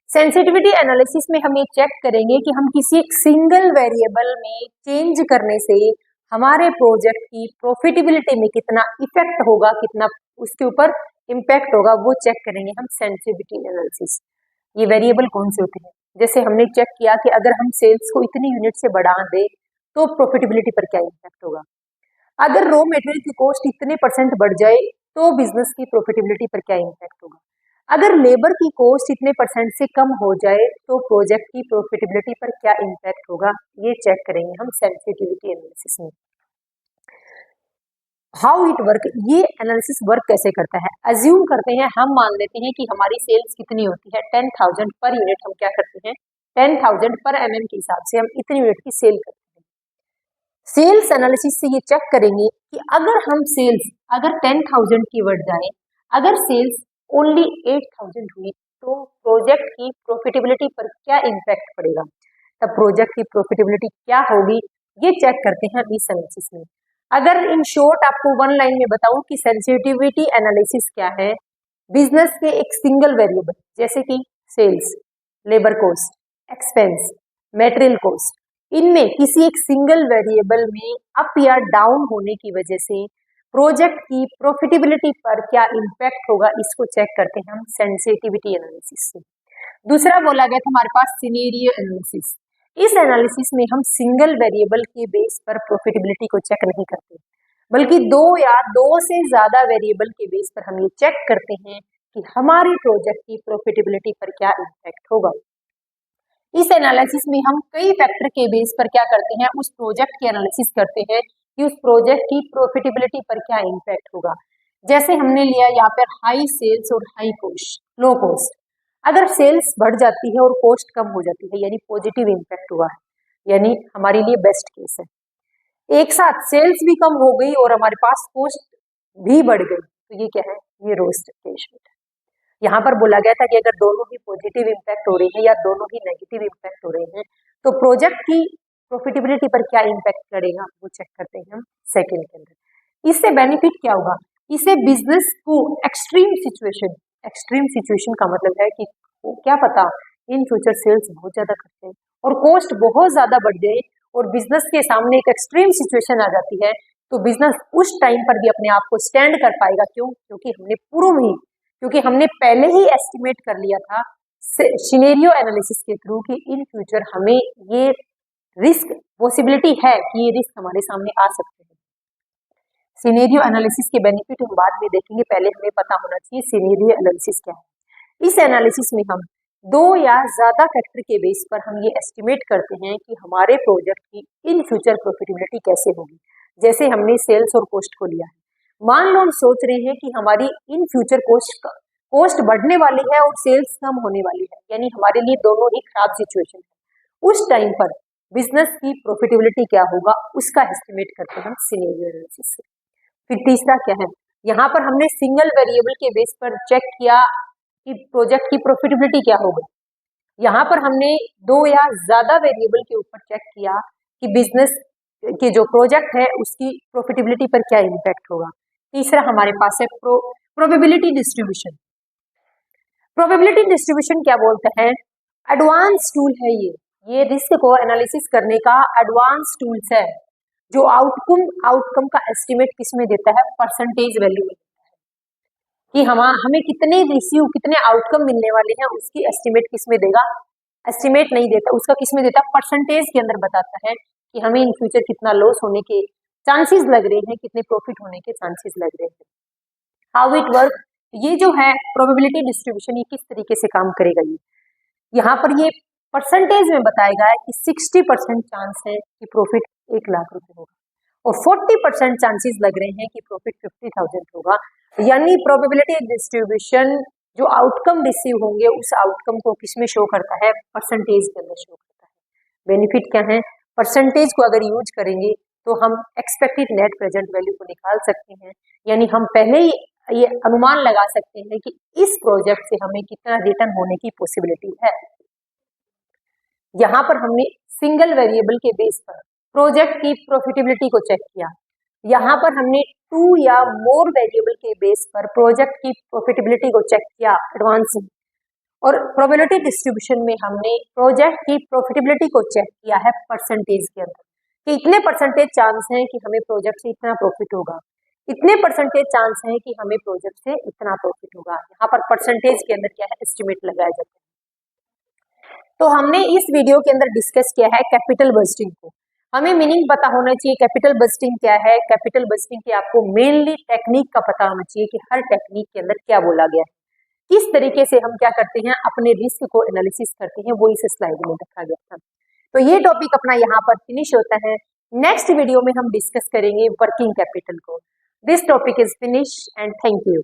सेंसिटिविटी एनालिसिस में हम ये चेक करेंगे कि हम किसी एक सिंगल वेरिएबल में चेंज करने से हमारे प्रोजेक्ट की प्रॉफिटेबिलिटी में कितना इफेक्ट होगा, कितना उसके ऊपर इम्पैक्ट होगा, वो चेक करेंगे हम सेंसिटिविटी एनालिसिस। ये वेरिएबल कौन से होते हैं, जैसे हमने चेक किया कि अगर हम सेल्स को इतनी यूनिट से बढ़ा दें तो प्रॉफिटेबिलिटी पर क्या इम्पैक्ट होगा, अगर रॉ मटेरियल की कॉस्ट इतने % बढ़ जाए तो बिजनेस की प्रॉफिटेबिलिटी पर क्या इम्पैक्ट होगा, अगर लेबर की कॉस्ट इतने % से कम हो जाए तो प्रोजेक्ट की प्रॉफिटेबिलिटी पर क्या इम्पैक्ट होगा। ये चेक करेंगे हम सेंसिटिविटी एनालिसिस में। हाउ इट वर्क, ये एनालिसिस वर्क कैसे करता है। अज्यूम करते हैं, हम मान लेते हैं कि हमारी सेल्स कितनी होती है 10,000 पर यूनिट। हम क्या करते हैं, 10,000 पर MM के हिसाब से हम इतनी यूनिट की सेल करते हैं। सेल्स एनालिसिस से ये चेक करेंगे कि अगर हम सेल्स अगर 10,000 की बढ़ जाए, अगर सेल्स ओनली 8,000 हुई तो प्रोजेक्ट की प्रॉफिटेबिलिटी पर क्या इम्पैक्ट पड़ेगा, तब प्रोजेक्ट की प्रॉफिटेबिलिटी क्या होगी, ये चेक करते हैं इस एनालिसिस में। अगर इन शॉर्ट आपको वन लाइन में बताऊं कि सेंसिटिविटी एनालिसिस क्या है, बिजनेस के एक सिंगल वेरिएबल जैसे कि sales, labour cost, expense, material cost, इनमें किसी एक सिंगल वेरिएबल में अप या डाउन होने की वजह से प्रोजेक्ट की प्रॉफिटेबिलिटी पर क्या इम्पैक्ट होगा, इसको चेक करते हैं हम सेंसिटिविटी एनालिसिस से। दूसरा बोला गया था हमारे पास सिनेरियो एनालिसिस। इस एनालिसिस में हम सिंगल वेरिएबल के बेस पर प्रॉफिटेबिलिटी को चेक नहीं करते, बल्कि दो या दो से ज्यादा वेरिएबल के बेस पर हम ये चेक करते हैं कि हमारे प्रोजेक्ट की प्रॉफिटेबिलिटी पर क्या इम्पैक्ट होगा। इस एनालिसिस में हम कई फैक्टर के बेस पर क्या करते हैं, उस प्रोजेक्ट की एनालिसिस करते हैं कि उस प्रोजेक्ट की प्रॉफिटेबिलिटी पर क्या इम्पैक्ट होगा। जैसे हमने लिया यहाँ पर हाई सेल्स और हाई कॉस्ट, लो कॉस्ट। अगर सेल्स बढ़ जाती है और कॉस्ट कम हो जाती है यानी पॉजिटिव इम्पैक्ट हुआ है, यानी हमारे लिए बेस्ट केस है। एक साथ सेल्स भी कम हो गई और हमारे पास कॉस्ट भी बढ़ गई, तो ये क्या है, ये रोस्ट केस है। यहाँ पर बोला गया था कि अगर दोनों ही पॉजिटिव इम्पैक्ट हो रहे हैं या दोनों ही नेगेटिव इम्पैक्ट हो रहे हैं तो प्रोजेक्ट की प्रॉफिटेबिलिटी पर क्या इम्पैक्ट करेगा, वो चेक करते हैं हम सेकंड के अंदर। इससे बेनिफिट क्या होगा, इससे बिजनेस को एक्सट्रीम सिचुएशन का मतलब है कि क्या पता इन फ्यूचर सेल्स बहुत ज्यादा करते हैं और कॉस्ट बहुत ज्यादा बढ़ जाए और बिजनेस के सामने एक एक्सट्रीम सिचुएशन आ जाती है, तो बिजनेस उस टाइम पर भी अपने आप को स्टैंड कर पाएगा। क्यों? क्योंकि हमने पहले ही एस्टिमेट कर लिया था सिनेरियो एनालिसिस के थ्रू कि इन फ्यूचर हमें ये रिस्क पॉसिबिलिटी है कि ये रिस्क हमारे सामने आ सकते हैं। सिनेरियो एनालिसिस के बेनिफिट हम बाद में देखेंगे, पहले हमें पता होना चाहिए सिनेरियो एनालिसिस क्या है। इस एनालिसिस में हम दो या ज्यादा फैक्टर के बेस पर हम ये एस्टिमेट करते हैं कि हमारे प्रोजेक्ट की इन फ्यूचर प्रॉफिटेबिलिटी कैसे होगी। जैसे हमने सेल्स और कॉस्ट को लिया है, मान लो हम सोच रहे हैं कि हमारी इन फ्यूचर कॉस्ट बढ़ने वाली है और सेल्स कम होने वाली है, यानी हमारे लिए दोनों ही खराब सिचुएशन है। उस टाइम पर बिजनेस की प्रॉफिटेबिलिटी क्या होगा उसका एस्टिमेट करते हैं सिनेरियो एनालिसिस से। फिर तीसरा क्या है, यहाँ पर हमने सिंगल वेरिएबल के बेस पर चेक किया कि प्रोजेक्ट की प्रॉफिटेबिलिटी क्या होगी। यहाँ पर हमने दो या ज्यादा वेरिएबल के ऊपर चेक किया कि बिजनेस के जो प्रोजेक्ट है उसकी प्रॉफिटेबिलिटी पर क्या इम्पैक्ट होगा। तीसरा हमारे पास है प्रोबेबिलिटी डिस्ट्रीब्यूशन। प्रोबेबिलिटी डिस्ट्रीब्यूशन क्या बोलते हैं, एडवांस टूल है ये रिस्क को एनालिसिस करने का एडवांस टूल्स है जो आउटकम का एस्टिमेट किसमें देता है, परसेंटेज वैल्यू में कि हमें कितने आउटकम मिलने वाले हैं उसकी एस्टिमेट किसमें देगा, एस्टिमेट नहीं देता, उसका किसमें देता, परसेंटेज के अंदर बताता है कि हमें इन फ्यूचर कितना लॉस होने के चांसेस लग रहे हैं, कितने प्रॉफिट होने के चांसेस लग रहे हैं। हाउ इट वर्क, ये जो है प्रोबेबिलिटी डिस्ट्रीब्यूशन, ये किस तरीके से काम करेगा, ये यहाँ पर ये परसेंटेज में बताएगा कि 60% चांस है कि प्रॉफिट 1 लाख रुपए होगा और 40% चांसेस लग रहे हैं कि प्रॉफिट 50,000 होगा। यानी प्रोबेबिलिटी डिस्ट्रीब्यूशन जो आउटकम रिसीव होंगे उस आउटकम को किसमें शो करता है, परसेंटेज के अंदर शो करता है। बेनिफिट क्या है, परसेंटेज को अगर यूज करेंगे तो हम एक्सपेक्टेड नेट प्रेजेंट वैल्यू को निकाल सकते हैं, यानी हम पहले ही ये अनुमान लगा सकते हैं कि इस प्रोजेक्ट से हमें कितना रिटर्न होने की पॉसिबिलिटी है। यहाँ पर हमने सिंगल वेरिएबल के बेस पर प्रोजेक्ट की प्रॉफिटेबिलिटी को चेक किया, यहाँ पर हमने 2 या मोर वेरिएबल के बेस पर प्रोजेक्ट की प्रॉफिटेबिलिटी को चेक किया एडवांस में, और प्रोबेबिलिटी डिस्ट्रीब्यूशन में हमने प्रोजेक्ट की प्रॉफिटेबिलिटी को चेक किया है परसेंटेज के अंदर कि इतने परसेंटेज चांस हैं कि हमें प्रोजेक्ट से इतना प्रॉफिट होगा, इतने परसेंटेज चांस हैं कि हमें प्रोजेक्ट से इतना प्रॉफिट होगा। यहाँ पर परसेंटेज के अंदर क्या है, एस्टिमेट लगाया जाता है। तो हमने इस वीडियो के अंदर डिस्कस किया है कैपिटल बजटिंग को। हमें मीनिंग पता होना चाहिए कैपिटल बजटिंग क्या है। कैपिटल बजटिंग की आपको मेनली टेक्निक का पता होना चाहिए कि हर टेक्निक के अंदर क्या बोला गया है, किस तरीके से हम क्या करते हैं, अपने रिस्क को एनालिसिस करते हैं, वो इस स्लाइड में दिखा गया था। तो ये टॉपिक अपना यहाँ पर फिनिश होता है। नेक्स्ट वीडियो में हम डिस्कस करेंगे वर्किंग कैपिटल को। This topic is finish and thank you.